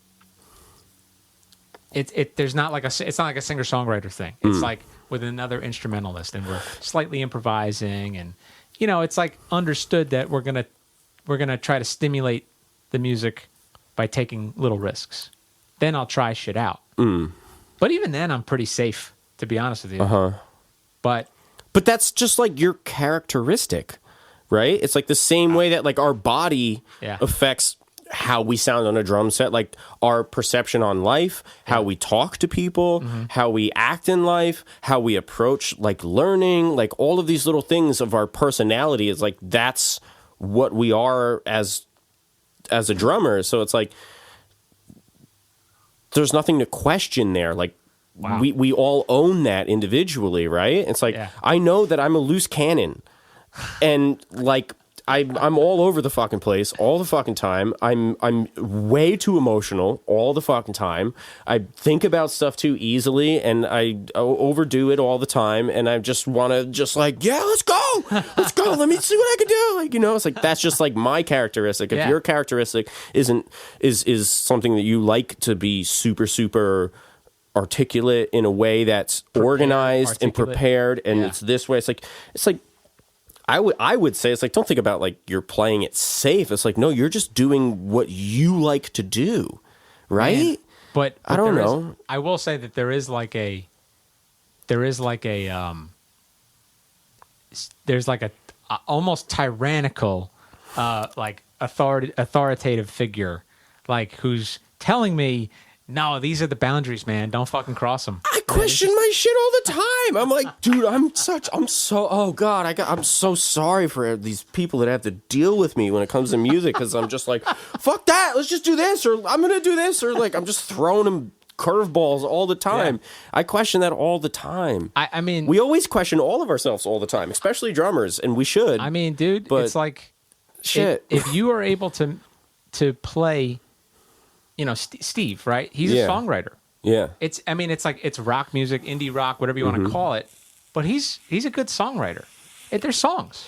it. There's not like it's not like a singer songwriter thing. It's like with another instrumentalist, and we're slightly improvising, and you know, it's like understood that we're gonna try to stimulate the music by taking little risks. Then I'll try shit out. But even then, I'm pretty safe, to be honest with you. But that's just like your characteristic, right? It's like the same way that like our body affects how we sound on a drum set, like our perception on life, how we talk to people, how we act in life, how we approach like learning, like all of these little things of our personality is like that's what we are as a drummer. So it's like there's nothing to question there. Like we all own that individually, right? It's like I know that I'm a loose cannon, and like I'm all over the fucking place all the fucking time. I'm way too emotional all the fucking time. I think about stuff too easily, and I overdo it all the time. And I just want to just like, yeah, let's go. Let me see what I can do. Like, you know, it's like that's just like my characteristic. If your characteristic is something that you like to be super articulate in a way that's organized and prepared, and it's this way. It's like. I would say it's like, don't think about like you're playing it safe. It's like, no, you're just doing what you like to do, right? Man, but I don't know. I will say that there's like a almost tyrannical, like authoritative figure, like who's telling me, no, these are the boundaries, man. Don't fucking cross them. I question my shit all the time. I'm like, dude, I'm so sorry for these people that have to deal with me when it comes to music, because I'm just like, fuck that. Let's just do this, or I'm going to do this, or like I'm just throwing them curveballs all the time. Yeah. I question that all the time. I mean, we always question all of ourselves all the time, especially drummers, and we should. I mean, dude, but it's like, shit. If you are able to play, you know, Steve, right? He's a songwriter. Yeah. It's like it's rock music, indie rock, whatever you want to call it. But he's a good songwriter. They're songs.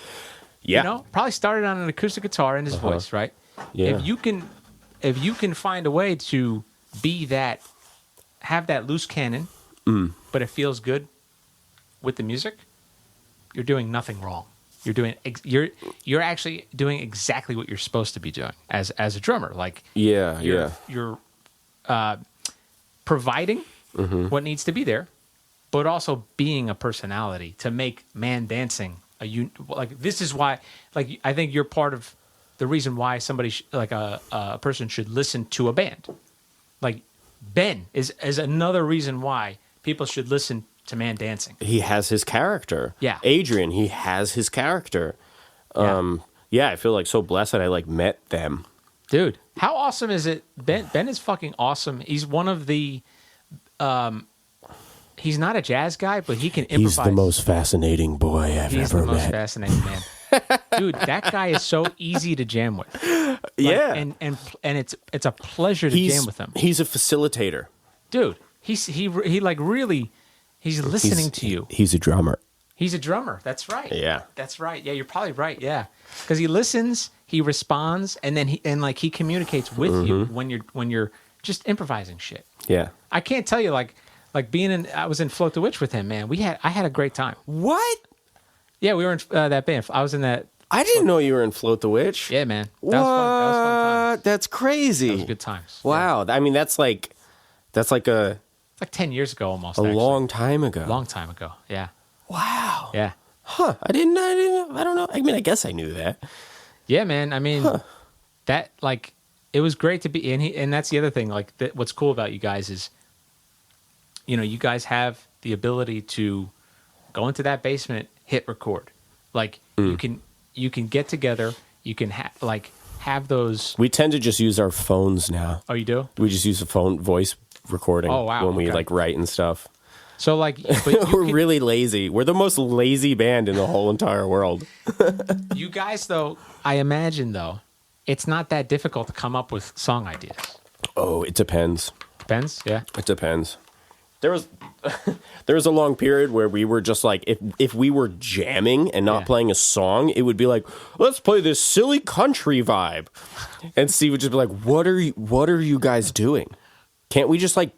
Yeah. You know, probably started on an acoustic guitar in his voice, right? Yeah. If you can find a way to have that loose cannon, but it feels good with the music, you're doing nothing wrong. You're actually doing exactly what you're supposed to be doing as a drummer. Like you're providing what needs to be there, but also being a personality to make ManDancing like this is why, like, I think you're part of the reason why somebody a person should listen to a band. Like Ben is another reason why people should listen to ManDancing. He has his character. Yeah. Adrian, he has his character. Yeah, I feel like so blessed that I like met them. Dude, how awesome is it? Ben is fucking awesome. He's one of the he's not a jazz guy, but he can improvise. He's the most fascinating boy I've ever met. He's the most fascinating man. Dude, that guy is so easy to jam with. Yeah. And it's a pleasure to jam with him. He's a facilitator. Dude, he like really he's listening to you. He's a drummer. He's a drummer. That's right. Yeah. That's right. Yeah, you're probably right. Yeah. Because he listens, he responds, and then he communicates with you when you're just improvising shit. Yeah. I can't tell you like I was in Float the Witch with him, man. I had a great time. What? Yeah, we were in that band. I was in that. I didn't know you were in Float the Witch. Yeah, man. What? That was fun times. That's crazy. That was good times. Wow. Yeah. I mean, that's like It's like 10 years ago almost. A long time ago. Long time ago. Yeah. Wow. Yeah. Huh. I don't know. I mean, I guess I knew that. Yeah, man. I mean, that, like, it was great to be, and that's the other thing, like, what's cool about you guys is, you know, you guys have the ability to go into that basement, hit record. Like, you can get together, you can have those. We tend to just use our phones now. Oh, you do? We just use the phone voice recording when we, like, write and stuff. So, like, but we're really lazy. We're the most lazy band in the whole entire world. You guys, though, I imagine, though, it's not that difficult to come up with song ideas. Oh, it depends. Depends, yeah. It depends. There was a long period where we were just like, if we were jamming and not playing a song, it would be like, let's play this silly country vibe, and Steve would just be like, what are you guys doing? Can't we just like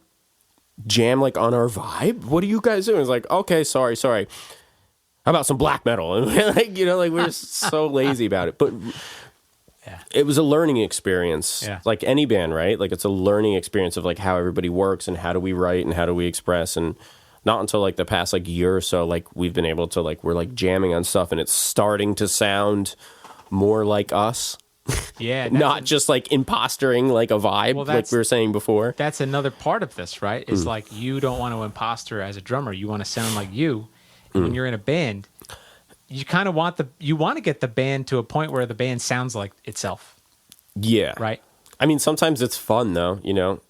jam like on our vibe? What are you guys doing? It's like, okay, sorry. How about some black metal? And like, you know, like we're just so lazy about it. But it was a learning experience. Yeah. Like any band, right? Like it's a learning experience of like how everybody works and how do we write and how do we express. And not until like the past like year or so, like we've been able to like, we're like jamming on stuff and it's starting to sound more like us. Yeah. Not just like impostering like a vibe, like we were saying before. That's another part of this, right? It's like you don't want to imposter as a drummer. You want to sound like you. And when you're in a band, you kind of want to get the band to a point where the band sounds like itself. Yeah. Right? I mean, sometimes it's fun though, you know.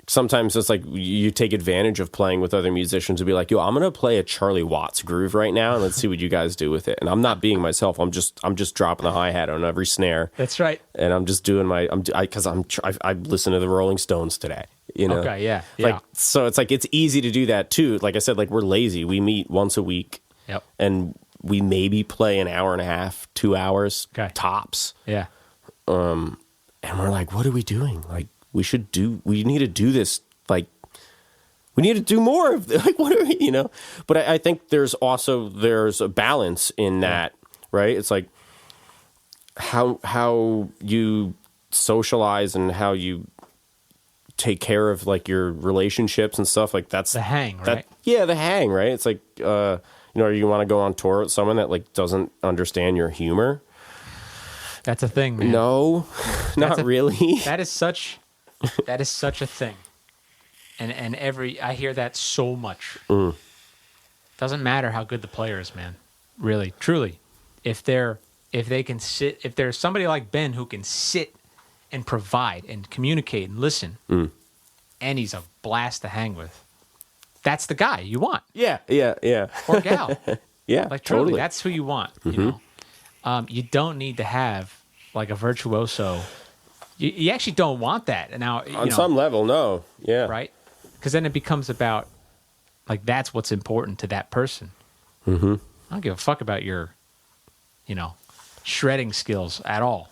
Sometimes it's like you take advantage of playing with other musicians to be like, yo, I'm gonna play a Charlie Watts groove right now, and let's see what you guys do with it. And I'm not being myself. I'm just dropping the hi hat on every snare. That's right. And I'm just doing I listen to the Rolling Stones today. You know. Okay. Yeah. Like so, it's like it's easy to do that too. Like I said, like we're lazy. We meet once a week. Yep. And we maybe play an hour and a half, 2 hours tops. Yeah. And we're like, what are we doing? Like. We need to do this, like, we need to do more of, like, what are we, you know? But I think there's a balance in that, right? It's like how you socialize and how you take care of, like, your relationships and stuff, like, that's... The hang, right? The hang, right? It's like, you know, you want to go on tour with someone that, like, doesn't understand your humor. That's a thing, man. No, not really. That is such a thing. And I hear that so much. Doesn't matter how good the player is, man. Really, truly. If there's somebody like Ben who can sit and provide and communicate and listen, and he's a blast to hang with, that's the guy you want. Yeah. Or gal. Yeah, like truly, totally. that's who you want. You know, you don't need to have like a virtuoso. You actually don't want that. Now, on some level, no. Yeah. Right? Because then it becomes about, like, that's what's important to that person. I don't give a fuck about your, shredding skills at all.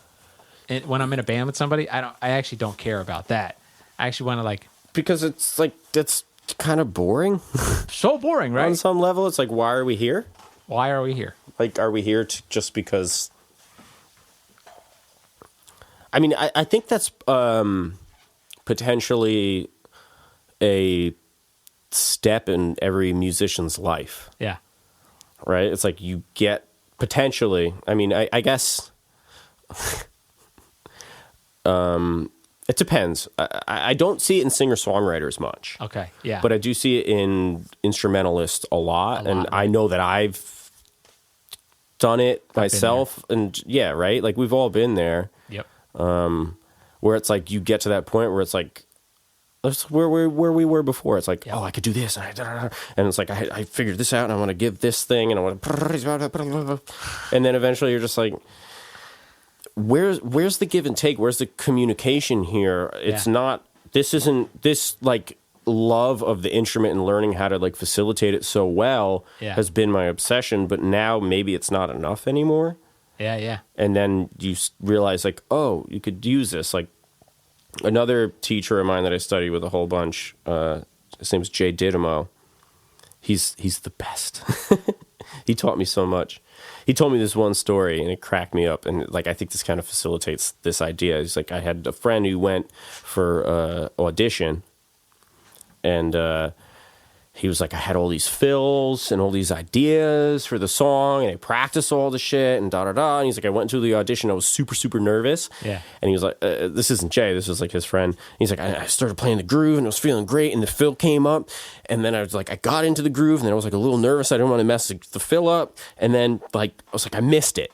And when I'm in a band with somebody, I actually don't care about that. I actually want to, like... Because it's, like, that's kind of boring. So boring, right? On some level, it's like, why are we here? Why are we here? Like, are we here just because... I mean, I think that's potentially a step in every musician's life. Yeah. Right? It's like you get potentially, I mean, I guess it depends. I don't see it in singer-songwriters much. Okay, yeah. But I do see it in instrumentalists a lot. And right? I know that I've done it myself. And yeah, right? Like, we've all been there. Yep. Where it's like you get to that point where it's like that's where we were before. It's like, oh, I could do this, and it's like I figured this out, and I want to give this thing, and I want to, and then eventually you're just like, where's the give and take? Where's the communication here? It's not. This isn't this like love of the instrument and learning how to like facilitate it so well has been my obsession, but now maybe it's not enough anymore. Yeah. And then you realize, like, oh, you could use this. Like, another teacher of mine that I studied with a whole bunch, his name's Jay Didymo. He's the best. He taught me so much. He told me this one story, and it cracked me up. And, like, I think this kind of facilitates this idea. He's like, I had a friend who went for audition, and he was like, I had all these fills and all these ideas for the song, and I practiced all the shit and da-da-da. And he's like, I went to the audition. I was super, super nervous. Yeah. And he was like, this isn't Jay. This was like his friend. And he's like, I started playing the groove, and I was feeling great, and the fill came up. And then I was like, I got into the groove, and then I was like a little nervous. I didn't want to mess the fill up. And then, like, I was like, I missed it.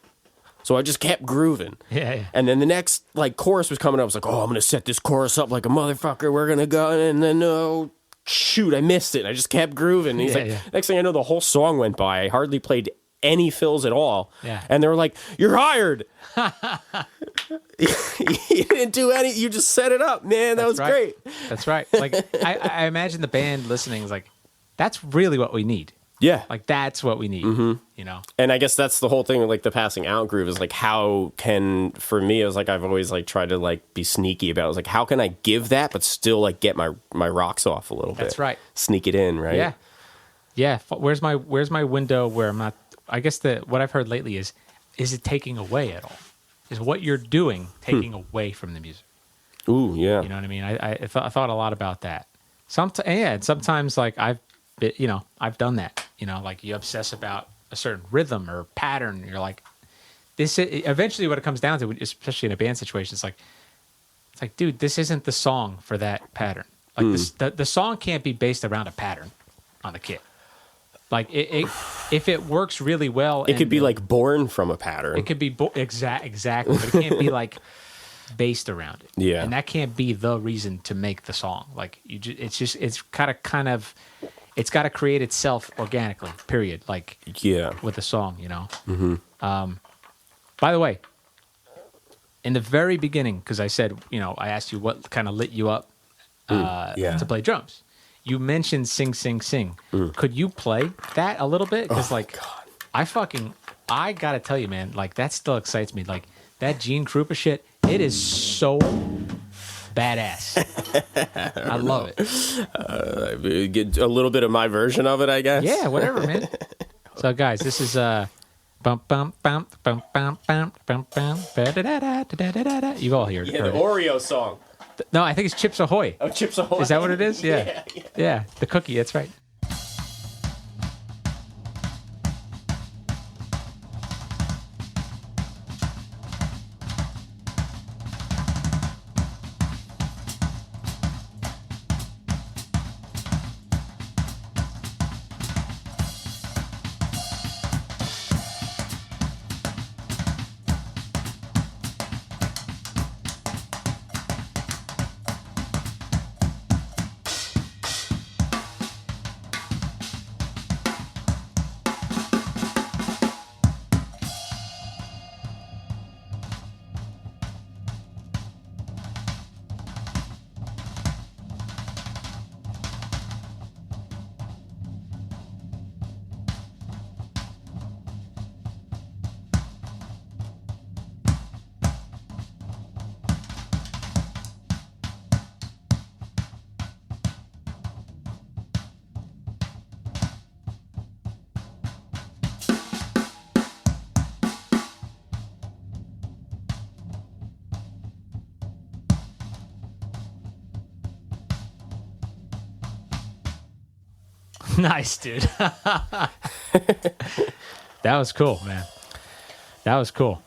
So I just kept grooving. Yeah. And then the next, like, chorus was coming up. I was like, oh, I'm going to set this chorus up like a motherfucker. We're going to go. And then, shoot, I missed it. I just kept grooving. And he's next thing I know, the whole song went by. I hardly played any fills at all. Yeah. And they were like, you're hired. You didn't do any, you just set it up, man. That was great. That's right. Like, I imagine the band listening is like, that's really what we need. Yeah. Like, that's what we need, you know? And I guess that's the whole thing with, like, the passing out groove is, like, how can, for me, it was, like, I've always, like, tried to, like, be sneaky about it. It was, like, how can I give that but still, like, get my rocks off a little bit? That's right. Sneak it in, right? Yeah. Yeah. Where's my window where I'm not, I guess what I've heard lately is it taking away at all? Is what you're doing taking away from the music? Ooh, yeah. You know what I mean? I thought a lot about that. Sometimes, like, I've done that. You know, like, you obsess about a certain rhythm or pattern. You're like, eventually what it comes down to, especially in a band situation, it's like, dude, this isn't the song for that pattern. Like the song can't be based around a pattern on the kit. Like if it works really well, it could be like born from a pattern. It could be exactly, but it can't be like based around it. Yeah, and that can't be the reason to make the song. Like it's got to create itself organically. Period. Like with the song, you know. Mm-hmm. By the way, in the very beginning, because I said, I asked you what kind of lit you up to play drums. You mentioned Sing, Sing, Sing. Could you play that a little bit? Because, God. I got to tell you, man, like, that still excites me. Like, that Gene Krupa shit, it is so badass. I love it. Get a little bit of my version of it, I guess. Yeah, whatever, man. So, guys, this is... Bum bum bum bum bum bum bum bum da da da da da da da. You all heard the it. Oreo song. No, I think it's Chips Ahoy. Oh, Chips Ahoy. Is that what it is? Yeah. Yeah, the cookie. That's right. Nice, dude. That was cool, man. That was cool.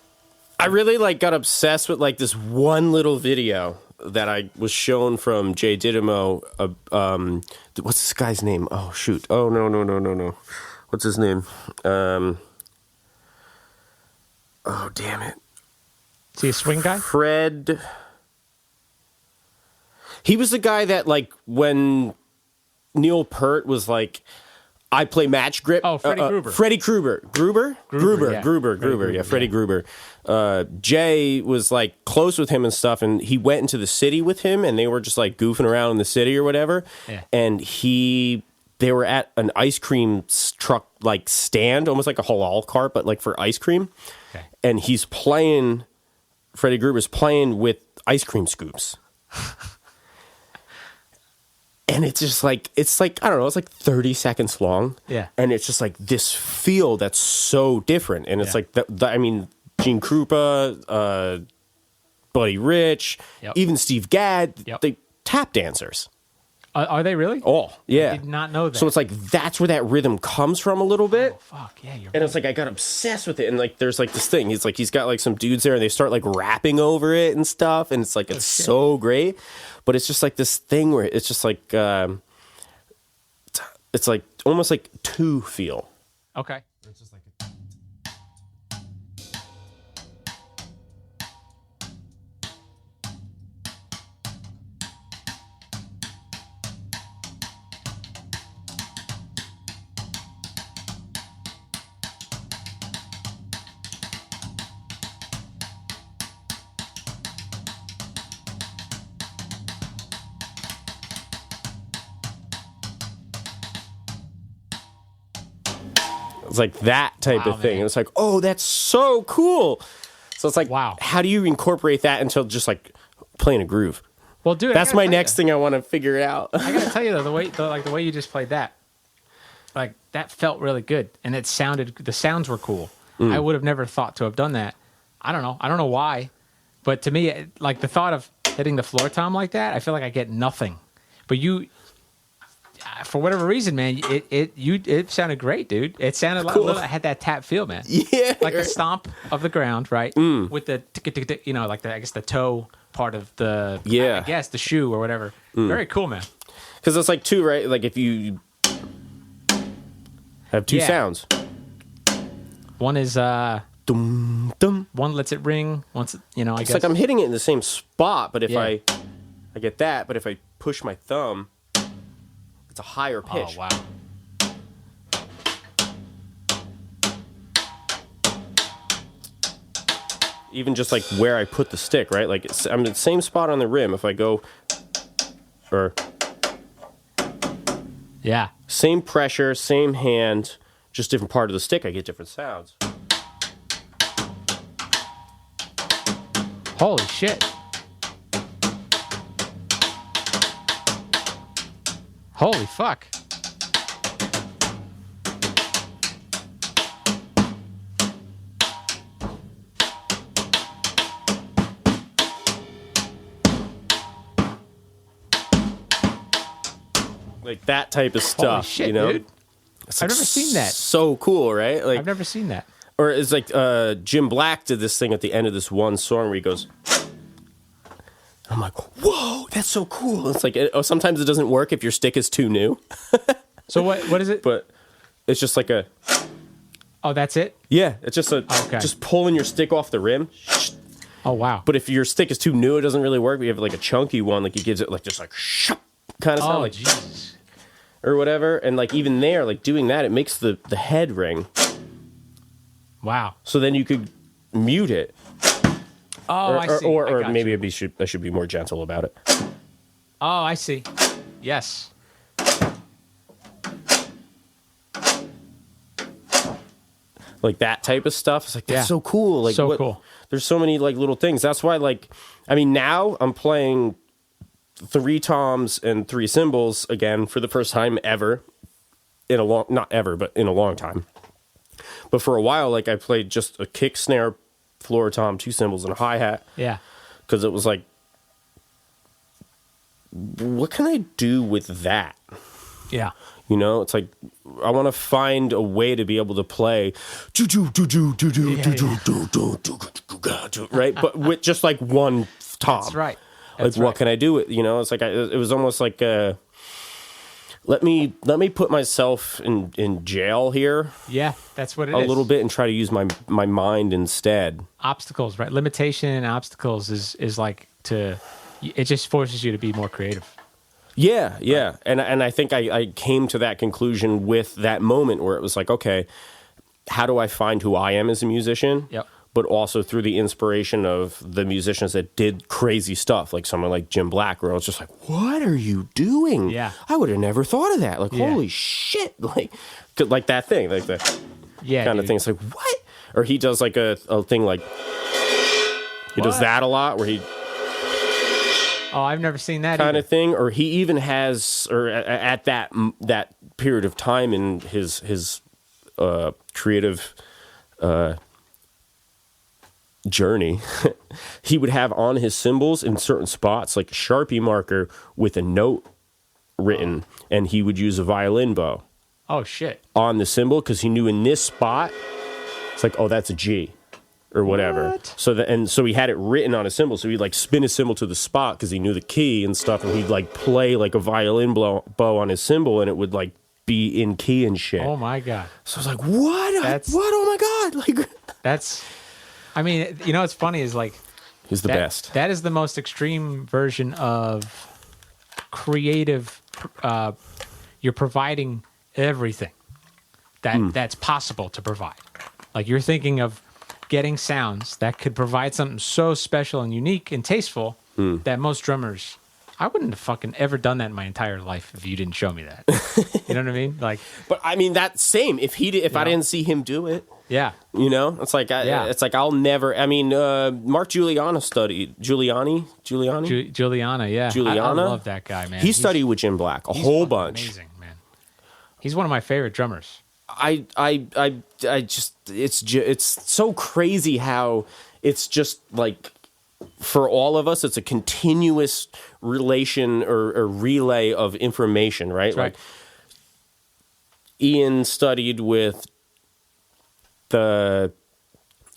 I really got obsessed with this one little video that I was shown from Jay Didymo. What's this guy's name? Oh shoot! Oh no! What's his name? Oh damn it! Is he a swing guy? Fred. He was the guy that when Neil Peart was I play match grip. Oh, Freddie Gruber. Freddie Gruber. Gruber? Gruber. Yeah, Freddie Gruber. Jay was close with him and stuff, and he went into the city with him, and they were just goofing around in the city or whatever. Yeah. And they were at an ice cream truck stand, almost like a halal cart, but for ice cream. Okay. And he's playing. Freddie Gruber's playing with ice cream scoops. And it's just I don't know, it's 30 seconds long. Yeah. And it's just this feel that's so different. And it's Gene Krupa, Buddy Rich, even Steve Gadd, they tap dancers. Are they really? Oh, yeah. I did not know that. So it's that's where that rhythm comes from a little bit. Oh, fuck, yeah, you're and right. It's I got obsessed with it. And there's this thing. He's got some dudes there, and they start rapping over it and stuff. And it's it's so great. But it's just this thing where it's just it's almost two feel. Okay. It's just It's that type of thing. Man. And it's oh, that's so cool. So it's wow. How do you incorporate that into just playing a groove? Well, dude, that's my next thing I want to figure out. I gotta tell you though, the way you just played that, that felt really good, and the sounds were cool. I would have never thought to have done that. I don't know why, but to me, the thought of hitting the floor tom like that, I feel I get nothing. But for whatever reason, man, it sounded great, dude. It sounded like I had that tap feel, man. Yeah, like the stomp of the ground, right? With the like the, I guess the toe part of the I guess the shoe or whatever. Very cool, man. Because it's like two, right? Like if you have two sounds. One is dum dum. One lets it ring. Once I guess it's like I'm hitting it in the same spot, but if I get that, but if I push my thumb, it's a higher pitch. Oh wow. Even just like where I put the stick, right? Like I'm in the same spot on the rim. If I go, or same pressure, same hand, just different part of the stick, I get different sounds. Holy shit. Holy fuck. Like that type of stuff. Holy shit, you know? Dude. It's I've never seen that. So cool, right? Like I've never seen that. Or it's like Jim Black did this thing at the end of this one song where he goes, I'm like, whoa, that's so cool. It's like, sometimes it doesn't work if your stick is too new. So what is it? But it's just like a... Oh, that's it? Yeah, it's just just pulling your stick off the rim. Oh, wow. But if your stick is too new, it doesn't really work. We have like a chunky one, like he gives it like just like kind of sound, like Jesus. Or whatever. And like even there, like doing that, it makes the head ring. Wow. So then you could mute it. Oh, I see. Or maybe I should be more gentle about it. Oh, I see. Yes. Like that type of stuff. It's like, that's so cool. Like so cool. There's so many like little things. That's why, like, I mean, now I'm playing 3 toms and 3 cymbals again for the first time ever. Not ever, but in a long time. But for a while, like, I played just a kick, snare, floor tom, 2 cymbals, and a hi-hat. Yeah. Because it was like, what can I do with that? Yeah. You know, it's like, I want to find a way to be able to play, right? But with just like one tom. That's right. Like, what can I do with, you know? It's like, it was almost like, let me put myself in jail here. Yeah, that's what it is. A little bit and try to use my mind instead. Obstacles, right? Limitation and obstacles is like it just forces you to be more creative. Yeah, yeah. And I think I came to that conclusion with that moment where it was like, okay, how do I find who I am as a musician? Yep. But also through the inspiration of the musicians that did crazy stuff, like someone like Jim Black, where I was just like, what are you doing? Yeah. I would have never thought of that. Like, holy shit. Like that thing, like the kind of thing. It's like, what? Or he does like a thing like, he does that a lot where he... Oh, I've never seen that kind of thing. Or he even has, or at that period of time in his creative journey, he would have on his cymbals in certain spots like a Sharpie marker with a note written, and he would use a violin bow. Oh shit! On the cymbal, because he knew in this spot, it's like, oh, that's a G, or whatever. What? So he had it written on a cymbal. So he'd like spin his cymbal to the spot because he knew the key and stuff, and he'd like play like a violin bow on his cymbal, and it would like be in key and shit. Oh my god! So I was like, what? What? Oh my god! Like that's. I mean, you know what's funny is like he's the best. That is the most extreme version of creative. You're providing everything that's possible to provide. Like you're thinking of getting sounds that could provide something so special and unique and tasteful that most drummers. I wouldn't have fucking ever done that in my entire life if you didn't show me that. You know what I mean? Like, but I mean that same. If I didn't see him do it. Yeah, you know, it's like it's like I'll never. I mean, Mark Giuliani studied Giuliana, yeah. I love that guy, man. He studied with Jim Black a whole bunch. Amazing, man. He's one of my favorite drummers. I just it's so crazy how it's just like for all of us, it's a continuous relation or relay of information, right? Right. Like Ian studied with the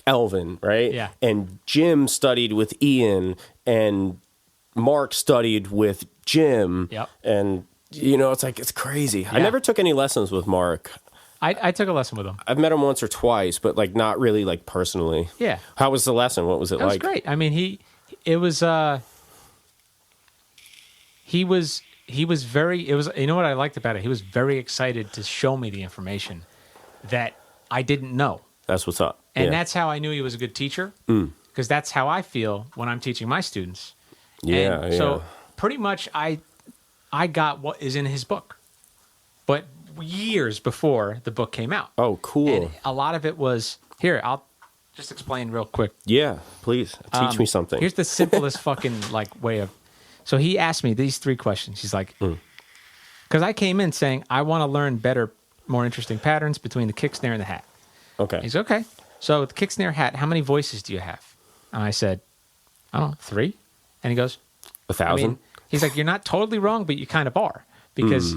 Elvin, right? Yeah. And Jim studied with Ian, and Mark studied with Jim. Yep. And, it's crazy. Yeah. I never took any lessons with Mark. I took a lesson with him. I've met him once or twice, but not really personally. Yeah. How was the lesson? What was it like? It was great. I mean, he was very, what I liked about it? He was very excited to show me the information that I didn't know. That's what's up. And that's how I knew he was a good teacher, because that's how I feel when I'm teaching my students. Yeah, and so pretty much I got what is in his book, but years before the book came out. Oh, cool. And a lot of it was, here, I'll just explain real quick. Yeah, please. Teach me something. Here's the simplest fucking way of... So he asked me these 3 questions. He's like... Because I came in saying, I want to learn better, more interesting patterns between the kick, snare, and the hat. Okay. He's okay. So the kick, snare, hat, how many voices do you have? And I said, I don't know, 3? And he goes... 1,000? He's like, you're not totally wrong, but you kind of are. Because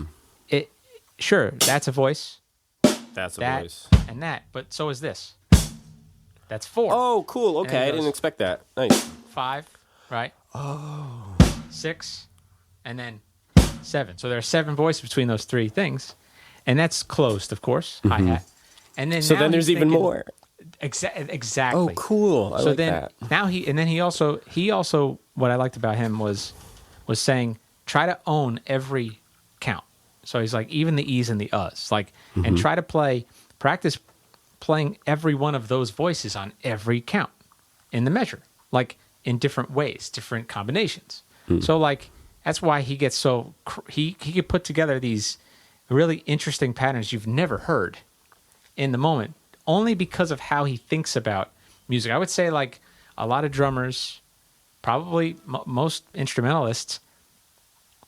sure, that's a voice. That's a that, voice. And that, but so is this. That's 4. Oh, cool. Okay, I didn't expect that. Nice. 5, right? Oh. 6, and then 7. So there are 7 voices between those 3 things. And that's closed, of course, hi-hat. And then so then there's even more. Exactly. Oh, cool. I like that. Now he also what I liked about him was saying, try to own every count. So he's like, even the E's and the U's, and try to practice playing every one of those voices on every count in the measure, in different ways, different combinations. So that's why he gets he could put together these really interesting patterns you've never heard in the moment, only because of how he thinks about music. I would say a lot of drummers, probably most instrumentalists,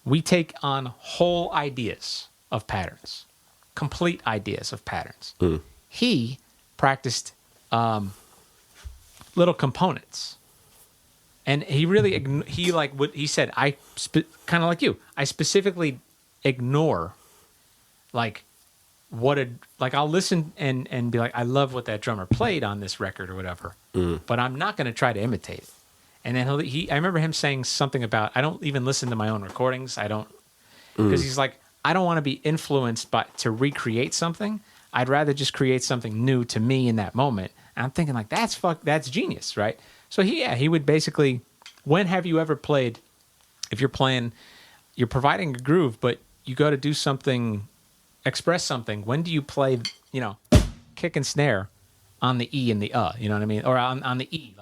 we take on whole ideas of patterns, complete ideas of patterns. He practiced little components, and he really he said, kind of like you, I specifically ignore I'll listen and be like, I love what that drummer played on this record or whatever, but I'm not going to try to imitate it. And then I remember him saying something about, I don't even listen to my own recordings. I don't, because he's like, I don't want to be influenced to recreate something. I'd rather just create something new to me in that moment. And I'm thinking that's genius, right? So he would basically, when have you ever played, if you're providing a groove, but you go to do something, express something, when do you play, kick and snare on the E and the you know what I mean? Or on the E,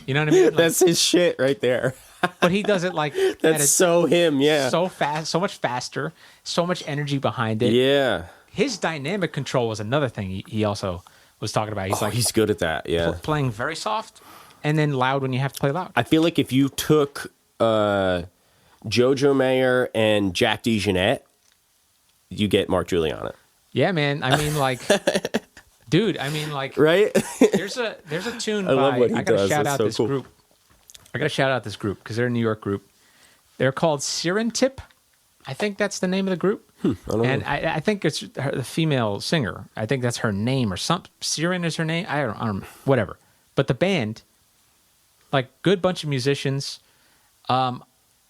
you know what I mean? That's his shit right there. But he does it that's so him, yeah. So fast, so much faster, so much energy behind it. Yeah. His dynamic control was another thing he also was talking about. He's good at that, yeah. Playing very soft and then loud when you have to play loud. I feel like if you took Jojo Mayer and Jack DeJohnette, you get Mark Giuliano. Yeah, man. I mean, dude, right? there's a tune by, I gotta shout out this group. I gotta shout out this group because they're a New York group. They're called Sirentip. I think that's the name of the group. I don't know. I think it's the female singer. I think that's her name or something. Siren is her name. I don't whatever. But the band, good bunch of musicians.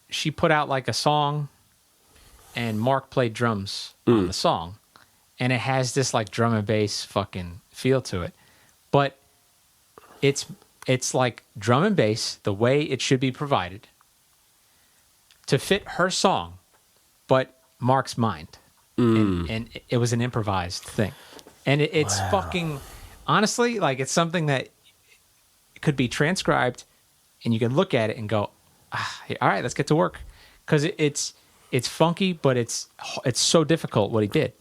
She put out a song, and Mark played drums on the song, and it has this drum and bass fucking feel to it, but it's like drum and bass the way it should be provided to fit her song, but Mark's mind, and it was an improvised thing, and it's fucking honestly it's something that could be transcribed, and you can look at it and go, all right, let's get to work, because it's funky, but it's so difficult what he did.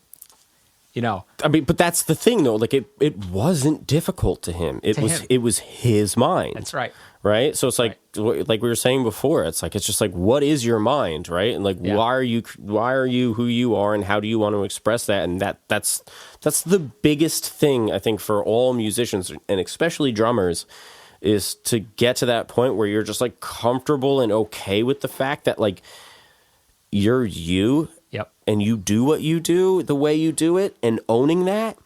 I mean, but that's the thing though. It wasn't difficult to him. It was his mind. That's right. Right. So it's we were saying before, it's just like, what is your mind, right? And like, why are you who you are, and how do you want to express that? And that's the biggest thing, I think, for all musicians, and especially drummers, is to get to that point where you're just like comfortable and okay with the fact that like you're you, and you do what you do the way you do it, and owning that.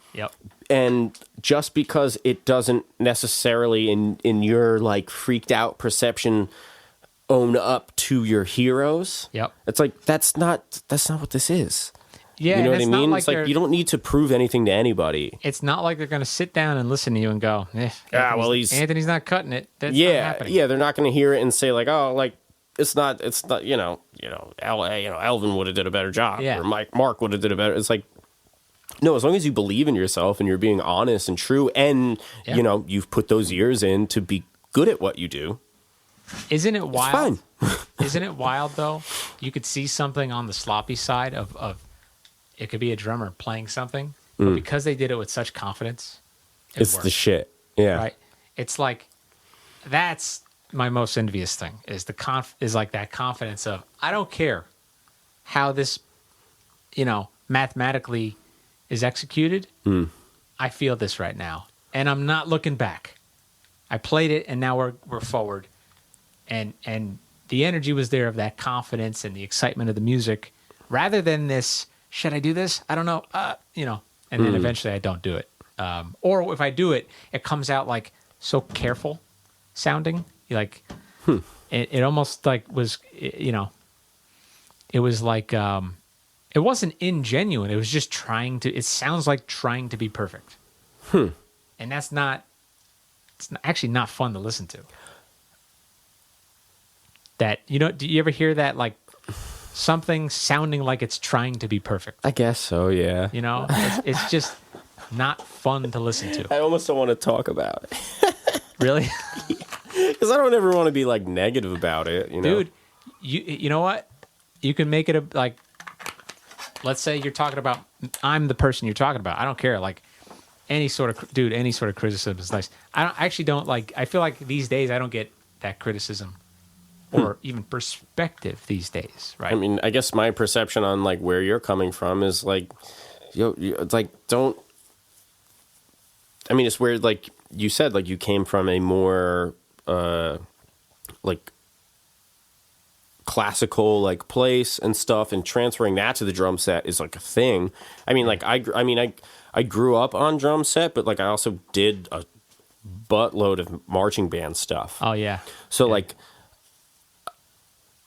And just because it doesn't necessarily in your like freaked out perception own up to your heroes. It's like that's not what this is. Yeah, you know what I mean? Like it's like you don't need to prove anything to anybody. It's not like they're going to sit down and listen to you and go, Anthony's not cutting it. That's not happening. Yeah, they're not going to hear it and say like, oh, like it's not Elvin would have did a better job, or Mark would have did a better. It's like, no, as long as you believe in yourself and you're being honest and true, and you've put those years in to be good at what you do. Isn't it wild? It's fine. Isn't it wild though? You could see something on the sloppy side of it could be a drummer playing something, but because they did it with such confidence, it's worked. The shit. Yeah. Right. It's like that's my most envious thing is that confidence of I don't care how this mathematically is executed. I feel this right now, and I'm not looking back. I played it, and now we're forward, and the energy was there of that confidence and the excitement of the music, rather than this. Should I do this? I don't know. And then eventually I don't do it, or if I do it, it comes out like so careful sounding. Like it almost like was it was like. It wasn't ingenuine. It was just it sounds like trying to be perfect. And it's actually not fun to listen to. That, do you ever hear that, like, something sounding like it's trying to be perfect? I guess so, yeah. It's just not fun to listen to. I almost don't want to talk about it. Really? Because I don't ever want to be, like, negative about it, Dude, you know what? You can make it let's say you're talking about, I'm the person you're talking about. I don't care. Like any sort of criticism is nice. I feel like these days I don't get that criticism or even perspective these days. Right. I mean, I guess my perception on like where you're coming from is like, it's like, don't, I mean, it's weird. Like you said, like you came from a more, like classical like place and stuff, and transferring that to the drum set is like a thing. I mean, like I grew up on drum set, but like I also did a buttload of marching band stuff. Oh yeah. So like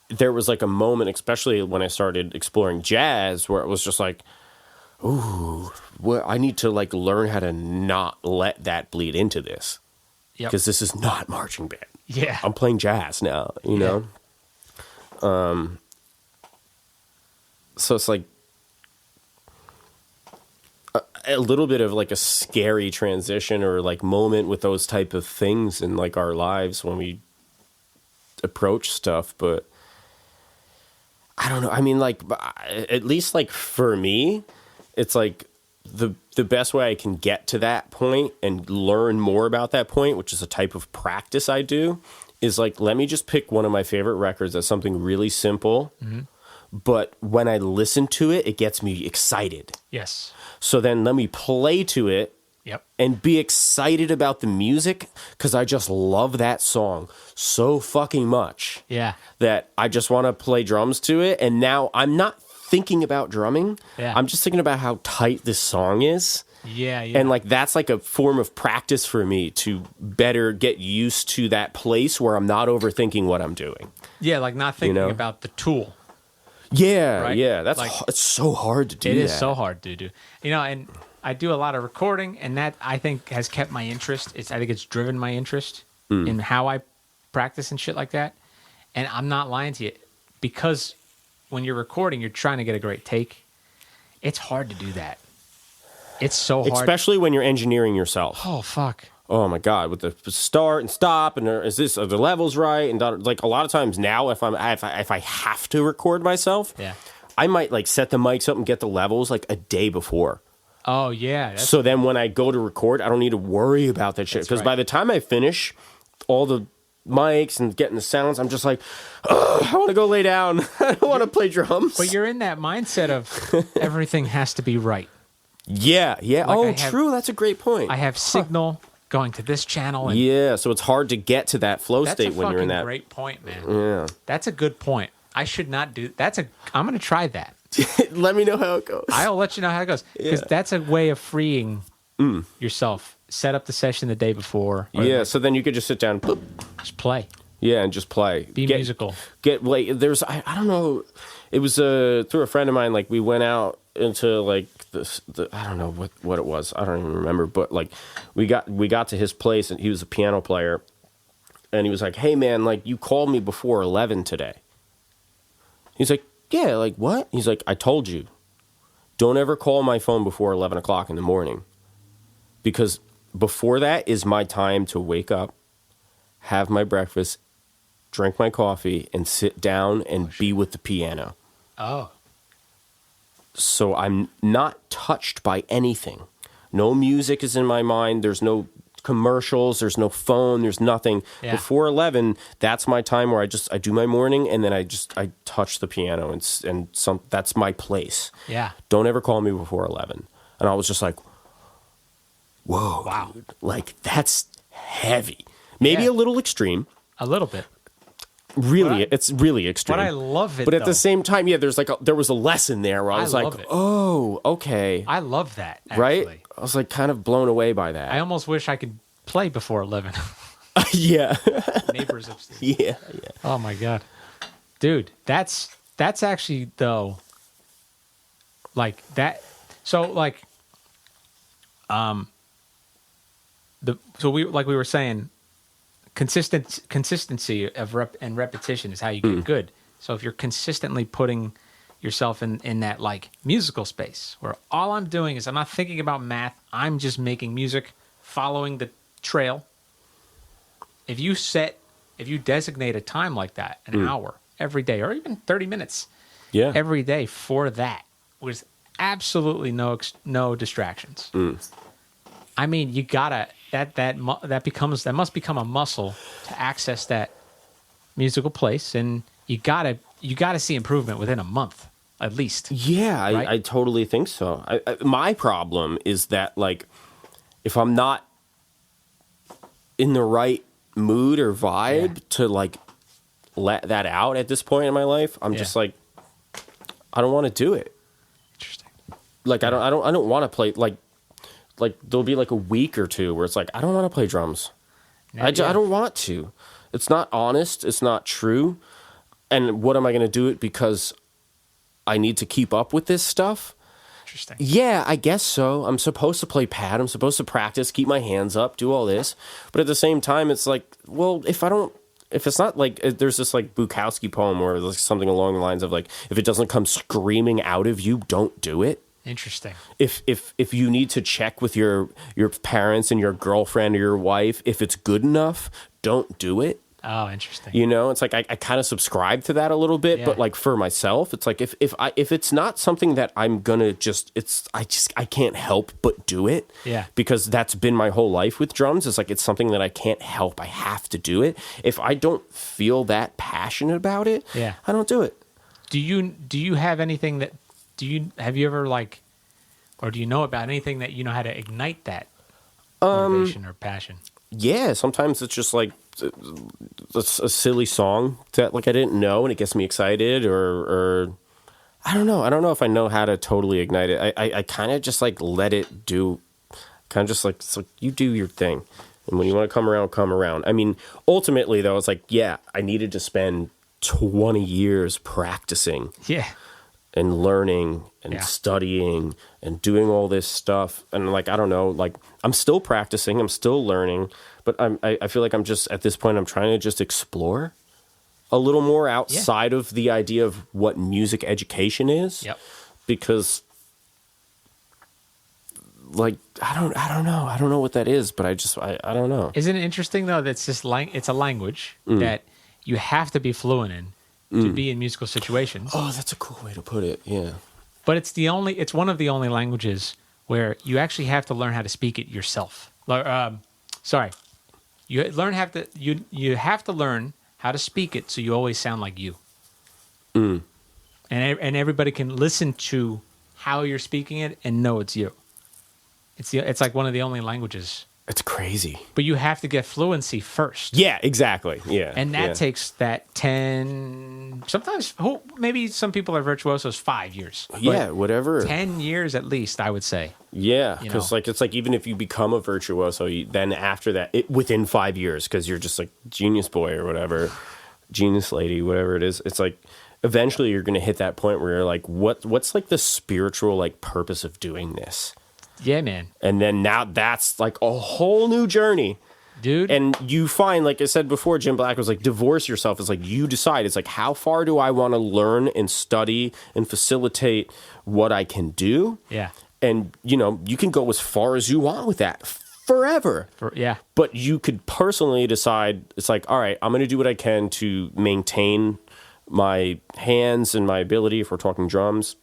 there was like a moment, especially when I started exploring jazz, where it was just like, ooh, well, I need to like learn how to not let that bleed into this. Because this is not marching band. Yeah. I'm playing jazz now, you know? So it's like a little bit of like a scary transition or like moment with those type of things in like our lives when we approach stuff. But I don't know. I mean, like, at least like for me, it's like the best way I can get to that point and learn more about that point, which is a type of practice I do, is like, let me just pick one of my favorite records as something really simple. Mm-hmm. But when I listen to it, it gets me excited. Yes. So then let me play to it. Yep. And be excited about the music, because I just love that song so fucking much. Yeah. That I just want to play drums to it. And now I'm not thinking about drumming. Yeah. I'm just thinking about how tight this song is. Yeah, yeah. And like that's like a form of practice for me to better get used to that place where I'm not overthinking what I'm doing. Yeah, like not thinking about the tool. Yeah, right? yeah. That's like, it's so hard to do. It is so hard to do. You know, and I do a lot of recording, and that I think has kept my interest. I think it's driven my interest in how I practice and shit like that. And I'm not lying to you, because when you're recording, you're trying to get a great take. It's hard to do that. It's so hard, especially when you're engineering yourself. Oh fuck! Oh my god, with the start and stop, and are the levels right? And like a lot of times now, if I have to record myself, I might like set the mics up and get the levels like a day before. Oh yeah. So then when I go to record, I don't need to worry about that shit, because by the time I finish, all the mics and getting the sounds, I'm just like, oh, I want to go lay down. I don't want to play drums. But you're in that mindset of everything has to be right. Yeah. Like True. That's a great point. I have signal going to this channel. And yeah, so it's hard to get to that flow state when you're in that. That's a great point, man. Yeah. That's a good point. I should not do. I'm going to try that. Let me know how it goes. I'll let you know how it goes because that's a way of freeing yourself. Set up the session the day before. Yeah, so then you could just sit down and just play. Yeah, and just play. Be musical. There's I don't know. It was through a friend of mine. Like we went out into like I don't know what it was. I don't even remember. But like we got to his place and he was a piano player, and he was like, "Hey man, like you called me before 11 today." He's like, "Yeah, like what?" He's like, "I told you, don't ever call my phone before 11 o'clock in the morning, because before that is my time to wake up, have my breakfast, drink my coffee, and sit down and be with the piano." Oh. So I'm not touched by anything. No music is in my mind. There's no commercials. There's no phone. There's nothing. Yeah. Before 11, that's my time where I do my morning, and then I touch the piano, and that's my place. Yeah. Don't ever call me before 11. And I was just like, whoa, wow, dude. Like that's heavy. Maybe a little extreme. A little bit. Really, it's really extreme. But I love it. But at the same time, yeah, there was a lesson there where I was like, oh, okay. I love that. Actually. Right? I was like kind of blown away by that. I almost wish I could play before 11. Yeah. Neighbors upstairs. Yeah. Oh my God, dude, that's actually though, like that. So like, we were saying. Consistency of repetition is how you get good. So if you're consistently putting yourself in that like musical space where all I'm doing is I'm not thinking about math, I'm just making music, following the trail. If you designate a time like that, an hour every day, or even 30 minutes every day for that, with absolutely no distractions. I mean, you gotta that must become a muscle to access that musical place, and you gotta see improvement within a month at least. Yeah, right? I totally think so. My problem is that like if I'm not in the right mood or vibe to like let that out at this point in my life, I'm just like I don't want to do it. Interesting. Like I don't want to play like there'll be like a week or two where it's like I don't want to play drums. I don't want to. It's not honest. It's not true. And what am I going to do it because I need to keep up with this stuff? Interesting. Yeah, I guess so. I'm supposed to play pad. I'm supposed to practice, keep my hands up, do all this. But at the same time, it's like, well, if it's not like there's this like Bukowski poem where there's something along the lines of like, if it doesn't come screaming out of you, don't do it. Interesting. If you need to check with your parents and your girlfriend or your wife, if it's good enough, don't do it. Oh, interesting. You know, it's like I kind of subscribe to that a little bit, but like for myself, it's like if it's not something that I'm gonna I can't help but do it. Yeah. Because that's been my whole life with drums. It's like it's something that I can't help. I have to do it. If I don't feel that passionate about it, I don't do it. Do you have anything that have you ever like, or do you know about anything that you know how to ignite that motivation or passion? Yeah, sometimes it's just like a silly song that like I didn't know and it gets me excited, or I don't know. I don't know if I know how to totally ignite it. I kind of just like let it do, kind of just like, it's like you do your thing, and when you want to come around. I mean, ultimately though, it's like I needed to spend 20 years practicing. Yeah. And learning and studying and doing all this stuff. And like, I don't know, like I'm still practicing, I'm still learning, but I feel like I'm just, at this point, I'm trying to just explore a little more outside of the idea of what music education is. Yep. Because like, I don't know what that is, but I don't know. Isn't it interesting though, that's just it's a language that you have to be fluent in to be in musical situations. Oh, that's a cool way to put it. Yeah. But it's one of the only languages where you actually have to learn how to speak it yourself. You have to learn how to speak it so you always sound like you. And everybody can listen to how you're speaking it and know it's you. It's like one of the only languages. It's crazy. But you have to get fluency first. Yeah, exactly. Yeah. And that takes that 10, sometimes, maybe some people are virtuosos 5 years. Yeah, whatever. 10 years at least, I would say. Yeah, because it's like even if you become a virtuoso, then after that, within 5 years, because you're just like genius boy or whatever, genius lady, whatever it is, it's like eventually you're going to hit that point where you're like, what's like the spiritual like purpose of doing this? Yeah, man. And then now that's like a whole new journey. Dude. And you find, like I said before, Jim Black was like, divorce yourself. It's like you decide. It's like, how far do I want to learn and study and facilitate what I can do? Yeah. And, you can go as far as you want with that forever. Yeah. But you could personally decide, it's like, all right, I'm going to do what I can to maintain my hands and my ability, if we're talking drums,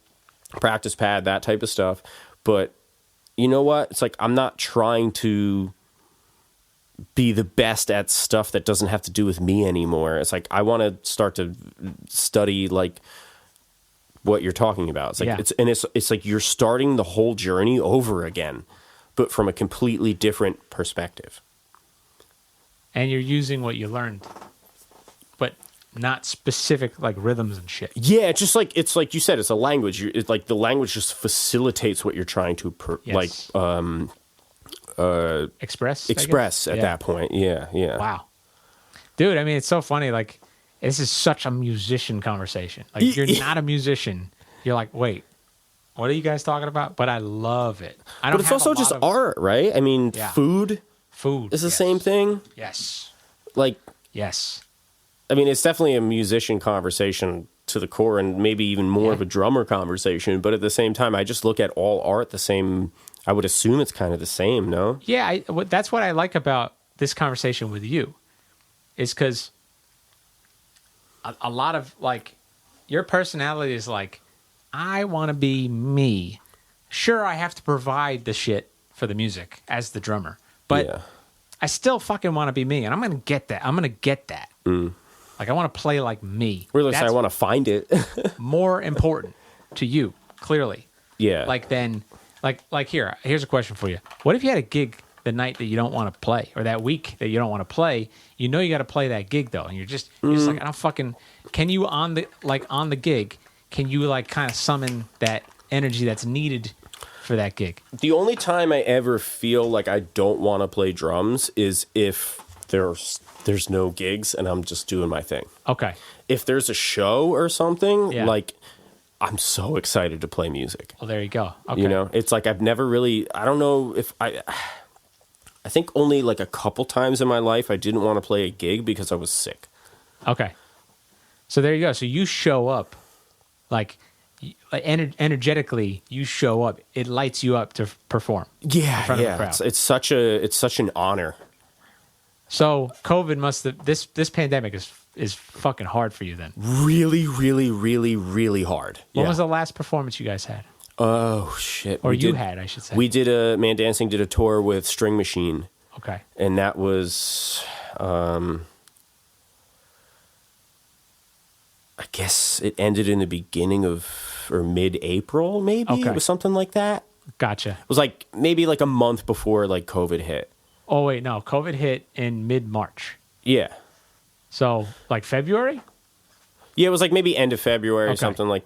practice pad, that type of stuff. But you know what? It's like, I'm not trying to be the best at stuff that doesn't have to do with me anymore. It's like, I want to start to study like what you're talking about. It's like, it's like you're starting the whole journey over again, but from a completely different perspective. And you're using what you learned, but not specific like rhythms and shit. Yeah, it's like you said, it's a language. It's like the language just facilitates what you're trying to express at that point. Yeah. Wow, dude. I mean, it's so funny. Like, this is such a musician conversation. Like, you're not a musician. You're like, wait, what are you guys talking about? But I love it. But it's also just art, right? I mean, food is the same thing. Yes. Like, yes. I mean, it's definitely a musician conversation to the core, and maybe even more of a drummer conversation. But at the same time, I just look at all art the same. I would assume it's kind of the same, no? Yeah, that's what I like about this conversation with you, is because a lot of, like, your personality is like, I want to be me. Sure, I have to provide the shit for the music as the drummer, but I still fucking want to be me, and I'm going to get that. I'm going to get that. Like, I want to play like me. Or at least I want to find it. More important to you, clearly. Yeah. Like, then, like here's a question for you. What if you had a gig the night that you don't want to play, or that week that you don't want to play? You know you got to play that gig though, and you're just like, I don't fucking. Can you on the gig? Can you like kind of summon that energy that's needed for that gig? The only time I ever feel like I don't want to play drums is if there's no gigs and I'm just doing my thing. Okay. If there's a show or something, like, I'm so excited to play music. Well, there you go. Okay. It's like I've never really, I don't know if I think only like a couple times in my life I didn't want to play a gig because I was sick. Okay. So there you go. So you show up, like energetically, you show up. It lights you up to perform. Yeah, in front of the crowd. It's such an honor. So COVID must have this pandemic is fucking hard for you then. Really, really, really, really hard. When was the last performance you guys had? Oh shit! Or had, I should say. We did ManDancing did a tour with String Machine. Okay. And that was, I guess it ended in the beginning of, or mid-April, maybe? Okay. It was something like that. Gotcha. It was like, maybe like a month before like COVID hit. Oh, wait, no. COVID hit in mid-March. Yeah. So, like February? Yeah, it was like maybe end of February, something like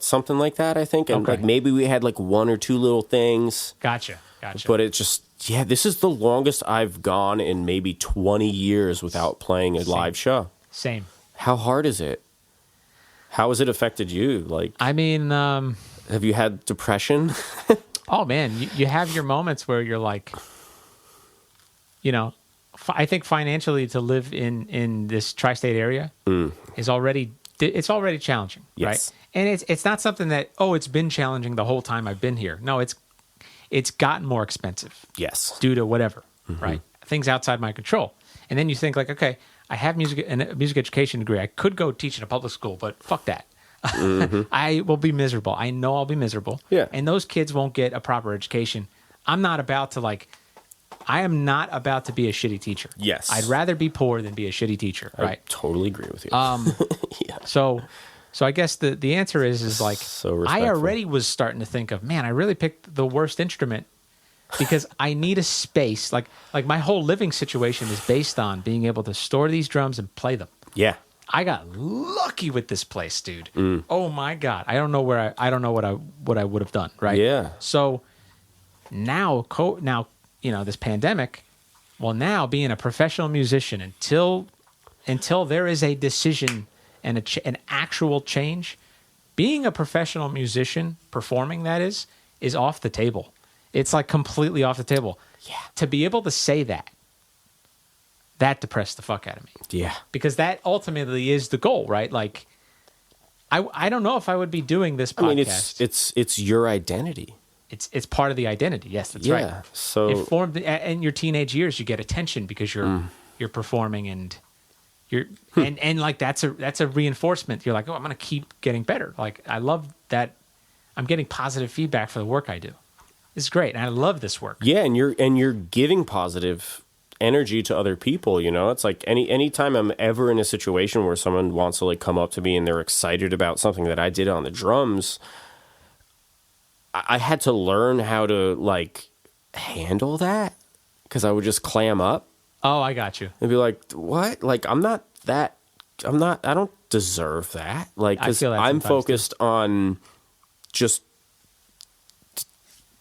that, I think. And like maybe we had like one or two little things. Gotcha. But it just, this is the longest I've gone in maybe 20 years without playing a live show. Same. How hard is it? How has it affected you? Like, I mean, have you had depression? Oh man, you have your moments where you're like, I think financially to live in this tri-state area is already challenging, right? And it's not something that it's been challenging the whole time I've been here. No, it's gotten more expensive. Yes, due to whatever, right? Things outside my control. And then you think like, okay, I have a music education degree. I could go teach in a public school, but fuck that. I will be miserable. I know I'll be miserable. Yeah. And those kids won't get a proper education. I'm not about to like I am not about to be a shitty teacher. Yes. I'd rather be poor than be a shitty teacher. I right. totally agree with you. Yeah. So I guess the answer is like, so I already was starting to think of, man, I really picked the worst instrument because I need a space. Like my whole living situation is based on being able to store these drums and play them. Yeah. I got lucky with this place, dude. Oh my God. I don't know what I would have done. Right. Yeah. So now, this pandemic, well, now being a professional musician until there is a decision and an actual change, being a professional musician, performing that is off the table. It's like completely off the table. Yeah. To be able to say that depressed the fuck out of me. Yeah. Because that ultimately is the goal, right? Like, I don't know if I would be doing this podcast. I mean, it's your identity. It's part of the identity. Yes, that's right. Yeah. So it formed in your teenage years. You get attention because you're performing and you're and like that's a reinforcement. You're like, oh, I'm gonna keep getting better. Like I love that I'm getting positive feedback for the work I do. It's great, and I love this work. Yeah, and you're giving positive energy to other people. You know, it's like anytime I'm ever in a situation where someone wants to like come up to me and they're excited about something that I did on the drums. I had to learn how to like handle that because I would just clam up. Oh, I got you. And be like, what? Like, I don't deserve that. Like, because I'm focused on just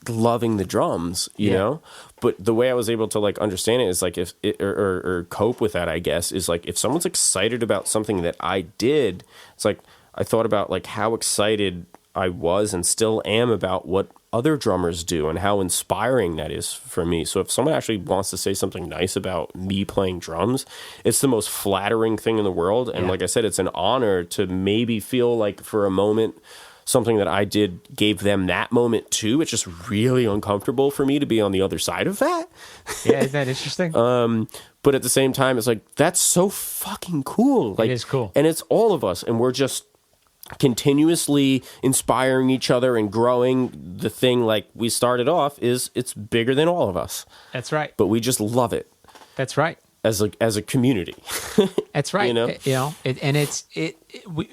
loving the drums, you know? But the way I was able to like understand it is like if it, or cope with that, I guess, is like if someone's excited about something that I did, it's like I thought about like how excited I was and still am about what other drummers do and how inspiring that is for me. So if someone actually wants to say something nice about me playing drums, it's the most flattering thing in the world. And like I said, it's an honor to maybe feel like for a moment something that I did gave them that moment too. It's just really uncomfortable for me to be on the other side of that. Yeah, isn't that interesting? But at the same time, it's like, that's so fucking cool. Like, it is cool. And it's all of us. And we're just continuously inspiring each other and growing. The thing like we started off is it's bigger than all of us. That's right. But we just love it. That's right. As a community. That's right. You know?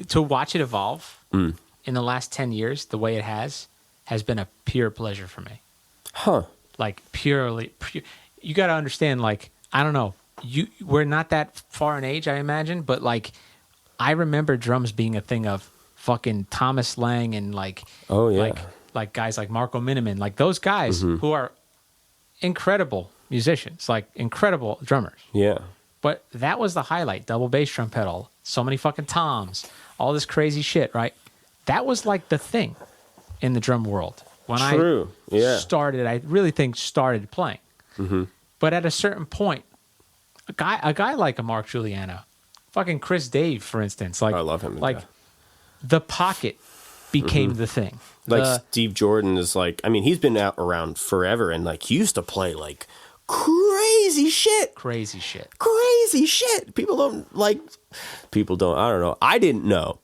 To watch it evolve in the last 10 years, the way it has been a pure pleasure for me. Huh. Like pure, you got to understand, like, I don't know, we're not that far in age, I imagine, but like, I remember drums being a thing of fucking Thomas Lang and like, like guys like Marco Miniman, like those guys who are incredible musicians, like incredible drummers. Yeah. But that was the highlight, double bass drum pedal, so many fucking toms, all this crazy shit, right? That was like the thing in the drum world. When I really think started playing. Mm-hmm. But at a certain point, a guy like a Mark Giuliano, fucking Chris Dave, for instance, like I love him. Like the pocket became the thing. Like Steve Jordan is like, I mean, he's been out around forever, and like he used to play like crazy shit. People don't. I don't know. I didn't know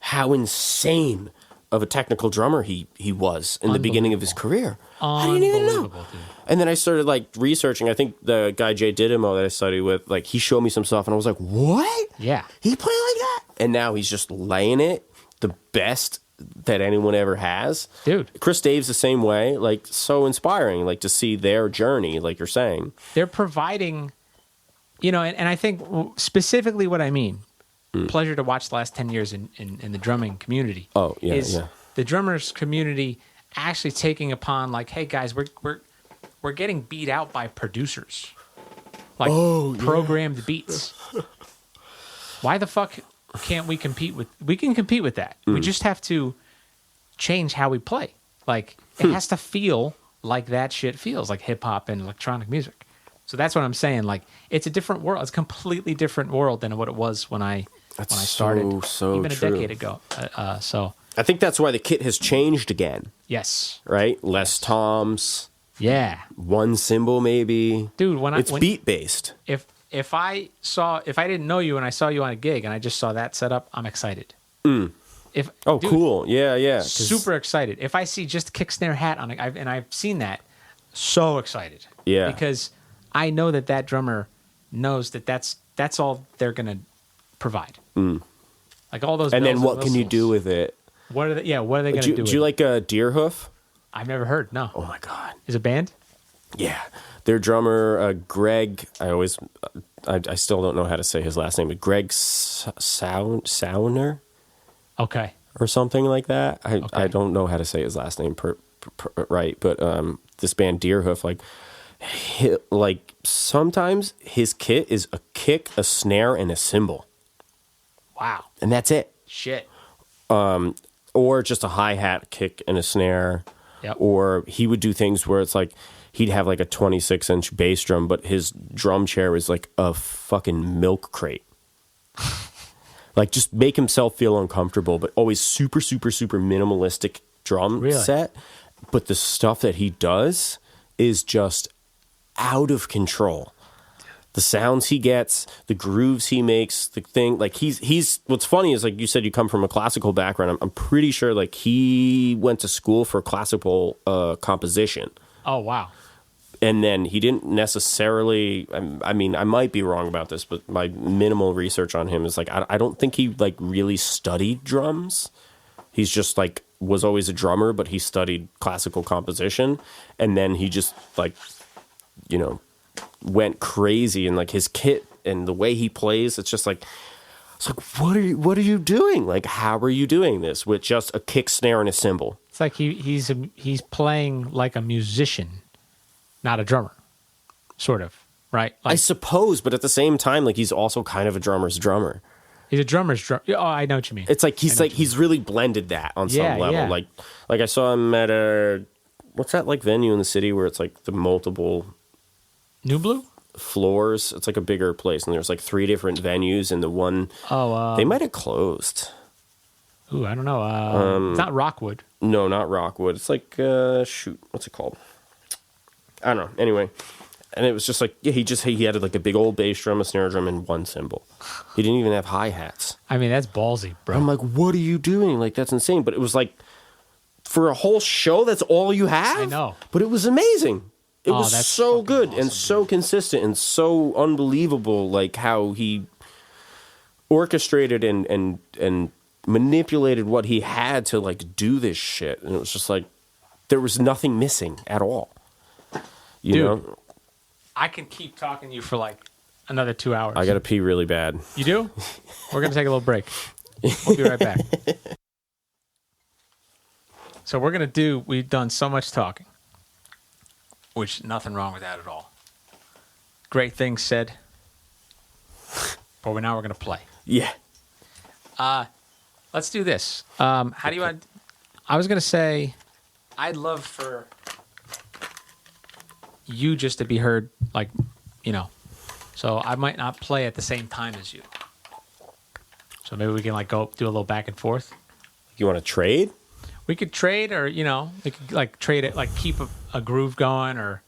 how insane of a technical drummer he was in the beginning of his career. I didn't even know. Dude. And then I started like researching. I think the guy Jay Didimo that I studied with, like he showed me some stuff, and I was like, "What? Yeah, he played like that." And now he's just laying it the best that anyone ever has, dude. Chris Dave's the same way. Like so inspiring, like to see their journey. Like you're saying, they're providing, and I think specifically what I mean. Pleasure to watch the last 10 years in the drumming community. Oh, yeah, is the drummers community actually taking upon like, hey guys, we're getting beat out by producers. Like programmed beats. Why the fuck can't we compete with we can compete with that. We just have to change how we play. Like it has to feel like that shit feels, like hip hop and electronic music. So that's what I'm saying. Like it's a different world. It's a completely different world than what it was when I started, so even true. a decade ago. So I think that's why the kit has changed again. Yes. Right? Less toms. Yeah. One cymbal maybe. Dude, it's beat based. If I didn't know you and I saw you on a gig and I just saw that setup, I'm excited. Dude, cool. Yeah. Super excited. If I see just kick snare hat on it, and I've seen that, so excited. Yeah. Because I know that drummer knows that that's all they're gonna provide. Like all those. And bells then what can you whistles. do with it? What are they? Yeah, what are they gonna do? Do you like a Deer Hoof? I've never heard. No. Oh my god. Is it a band? Yeah, their drummer Greg. I still don't know how to say his last name, but Greg Sauner Okay. or something like that. I Okay. don't know how to say his last name right, but this band Deerhoof, like sometimes his kit is a kick, a snare, and a cymbal, Wow. and that's it. Shit. Or just a hi-hat, kick, and a snare. Yep. Or he would do things where it's like he'd have like a 26-inch bass drum, but his drum chair is like a fucking milk crate. Like just make himself feel uncomfortable, but always super, super, super minimalistic drum set. But the stuff that he does is just out of control. The sounds he gets, the grooves he makes, the thing, like he's what's funny is, like you said, you come from a classical background. I'm pretty sure like he went to school for classical composition. Oh, wow. And then he didn't necessarily, I mean, I might be wrong about this, but my minimal research on him is like, I don't think he like really studied drums. He's just like, was always a drummer, but he studied classical composition. And then he just like, you know, went crazy, and like his kit and the way he plays, it's like what are you doing? Like, how are you doing this with just a kick, snare, and a cymbal? It's like he's playing like a musician, not a drummer, sort of, right? Like, I suppose, but at the same time, like he's also kind of a drummer's drummer. he's a drummer's drummer. Oh, I know what you mean. It's like he's really blended that on some level. Yeah. Like I saw him at what's that like venue in the city where it's like the multiple New Blue? floors. It's like a bigger place, and there's like 3 different venues, and the one they might have closed. Ooh, I don't know. It's not Rockwood. No, not Rockwood. It's like what's it called? I don't know. Anyway, and it was just like he had like a big old bass drum, a snare drum, and 1 cymbal. He didn't even have hi-hats. I mean, that's ballsy, bro. I'm like, what are you doing? Like, that's insane. But it was like, for a whole show, that's all you have? I know. But it was amazing. It was that's so good awesome, and so consistent and so unbelievable, like how he orchestrated and manipulated what he had to like do this shit. And it was just like, there was nothing missing at all. You know? I can keep talking to you for like another 2 hours. I got to pee really bad. You do? We're going to take a little break. We'll be right back. So we've done so much talking, which nothing wrong with that at all. Great things said. But now we're going to play. Yeah. Let's do this. How do you want? I was going to say, I'd love for you just to be heard, like, you know. So I might not play at the same time as you. So maybe we can like go do a little back and forth. You want to trade? We could trade, or you know, we could like trade it, like keep a groove going, or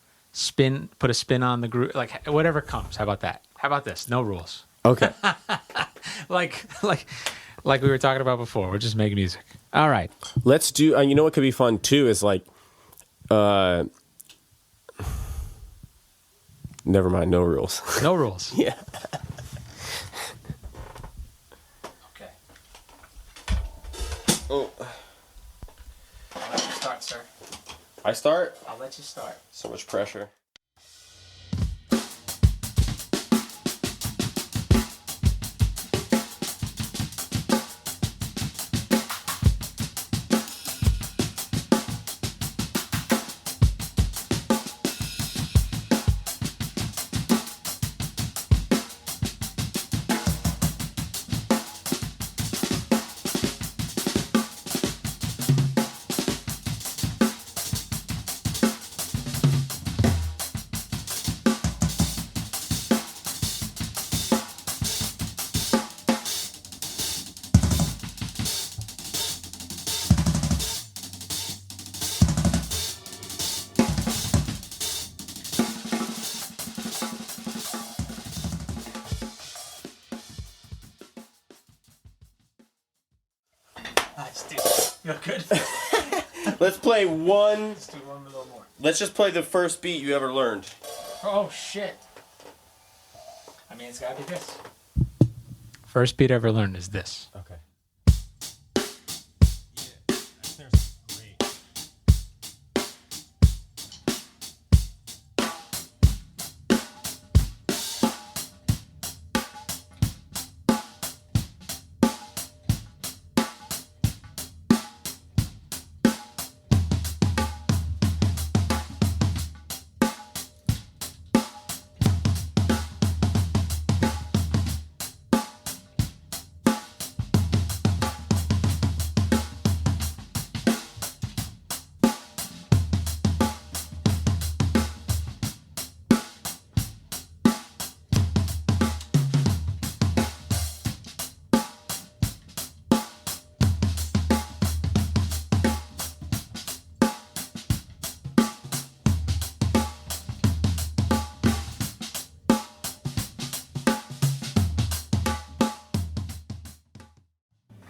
put a spin on the groove, like whatever comes. How about that? How about this? No rules. Okay. like we were talking about before. We're just making music. All right. Let's do. You know what could be fun too is like, never mind. No rules. No rules. Yeah. Okay. Oh. I'll let you start, sir. I start? I'll let you start. So much pressure. Nice, dude. You're good. Let's play one. Let's do one little more. Let's just play the first beat you ever learned. Oh, shit. I mean, it's got to be this. First beat I ever learned is this. Okay.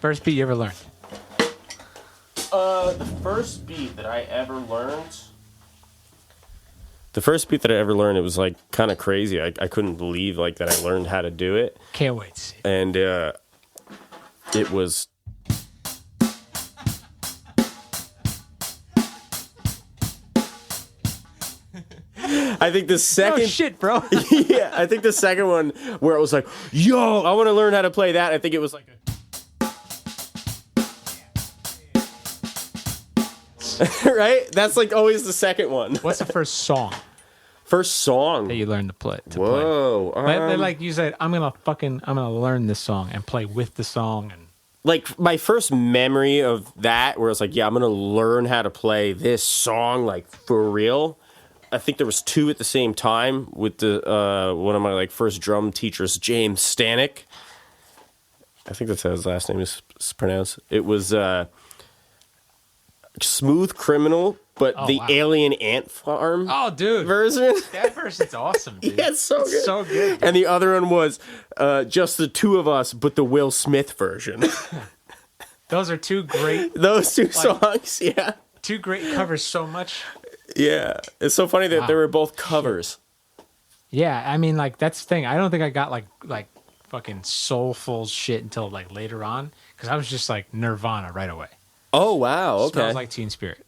First beat you ever learned? The first beat that I ever learned. The first beat that I ever learned, it was like kind of crazy. I couldn't believe like that I learned how to do it. Can't wait to see. And it was. I think the second. Oh shit, bro. Yeah, I think the second one where it was like, yo, I want to learn how to play that. I think it was like a. Right? That's like always the second one. What's the first song First song that you learned to play? Whoa. But like you said, I'm gonna learn this song and play with the song. And like my first memory of that where it's like, yeah, I'm gonna learn how to play this song like for real. I think there was two at the same time with the one of my like first drum teachers, James Stanek. I think that's how his last name is pronounced. It was Smooth Criminal, but Oh, the wow. Alien Ant Farm oh, dude, version. that version's awesome, dude. Yeah, it's so good. So good. And the other one was just the two of us, but the Will Smith version. Those are two great Those two songs, yeah. Two great covers so much. Yeah. It's so funny that Wow. they were both covers. Yeah, I mean, like, that's the thing. I don't think I got, like fucking soulful shit until, like, later on. Because I was just, like, Nirvana right away. Oh, wow. Okay. Smells Like Teen Spirit.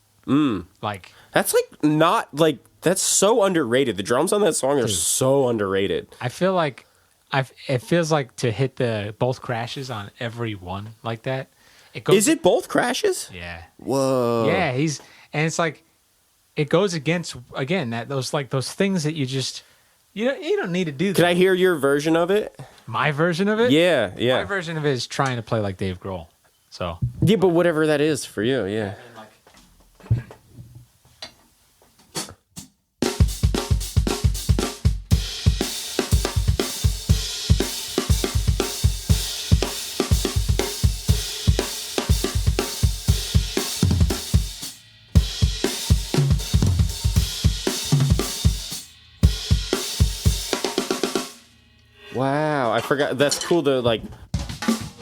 Like, That's, like, not, like, that's so underrated. The drums on that song are so underrated. I feel like, it feels like to hit the both crashes on every one like that. It goes, Is it both crashes? Yeah. Whoa. Yeah, and it's like, it goes against, again, those things that you just, you don't need to do that. Can I hear your version of it? My version of it? Yeah, yeah. My version of it is trying to play like Dave Grohl. So. Yeah, but whatever that is for you, yeah. Wow, I forgot. That's cool to like.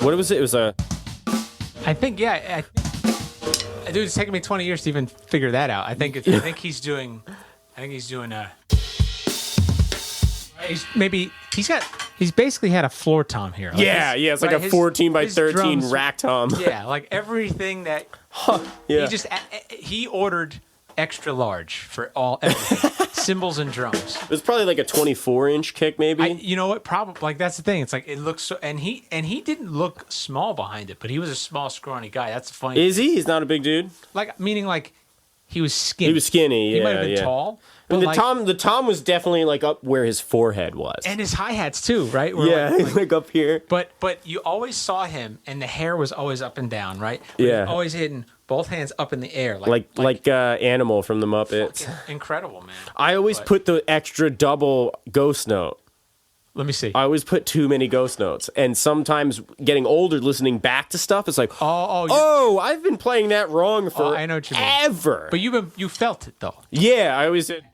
What was it? It was a. I think, yeah. Dude, it's taken me 20 years to even figure that out. I think he's doing. He's basically had a floor tom here. Like Yeah, it's like a 14 by his 13 drums- rack tom. Yeah, like everything that Yeah. he ordered extra large for everything. Cymbals and drums. It was probably like a 24-inch kick, maybe. You know what? Probably like that's the thing. It's like it looks so, and he didn't look small behind it, but he was a small, scrawny guy. That's the funny. Is he? He's not a big dude. Like meaning like he was skinny. He was skinny. Yeah, He might have been yeah. tall. I mean, But the tom was definitely like up where his forehead was. and his hi hats too, right? Were yeah, like up here. But you always saw him, and the hair was always up and down, right? But Yeah. he was always hitting both hands up in the air, Like Animal from the Muppets. incredible, man. I always put the extra double ghost note. Let me see. I always put too many ghost notes, and sometimes getting older, listening back to stuff, it's like, oh, I've been playing that wrong for I know what you mean. ever. But you felt it though. Yeah, I always did.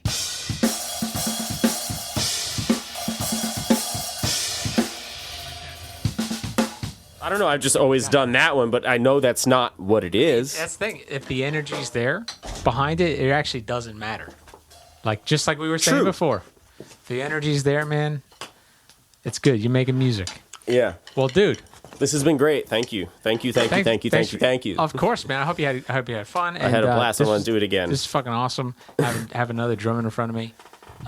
I don't know. I've just always done that one, but I know that's not what it is. That's the thing. If the energy's there behind it, it actually doesn't matter. Like just like we were saying True. before. The energy's there, man. It's good. You're making music. Yeah. Well, dude. This has been great. Thank you. Thank you. Of course, man. I hope you had fun. I had a blast. I want to do it again. This is fucking awesome. Have another drum in front of me.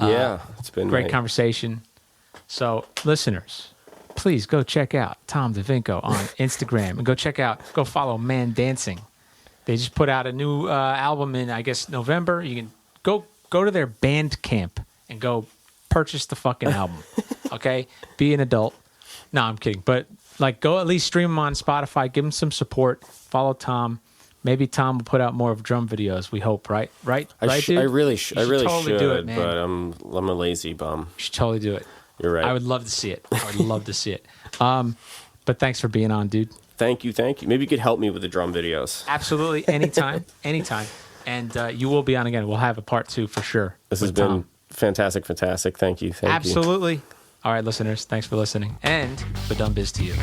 Yeah, it's been great conversation. So, listeners, please go check out Thom DeVinko on Instagram and go follow ManDancing. They just put out a new album in, I guess, November. You can go to their Bandcamp and go purchase the fucking album. Okay? Be an adult. No, I'm kidding. But go at least stream them on Spotify. Give them some support. Follow Tom. Maybe Tom will put out more of drum videos. We hope, right? Right, dude? I really should, do it, man. But I'm a lazy bum. You should totally do it. You're right. I would love to see it. But thanks for being on, dude. Thank you. Maybe you could help me with the drum videos. Absolutely, anytime. And you will be on again. We'll have a part 2 for sure. This has been fantastic. Thank you. Absolutely. All right, listeners, thanks for listening. And the dumb biz to you.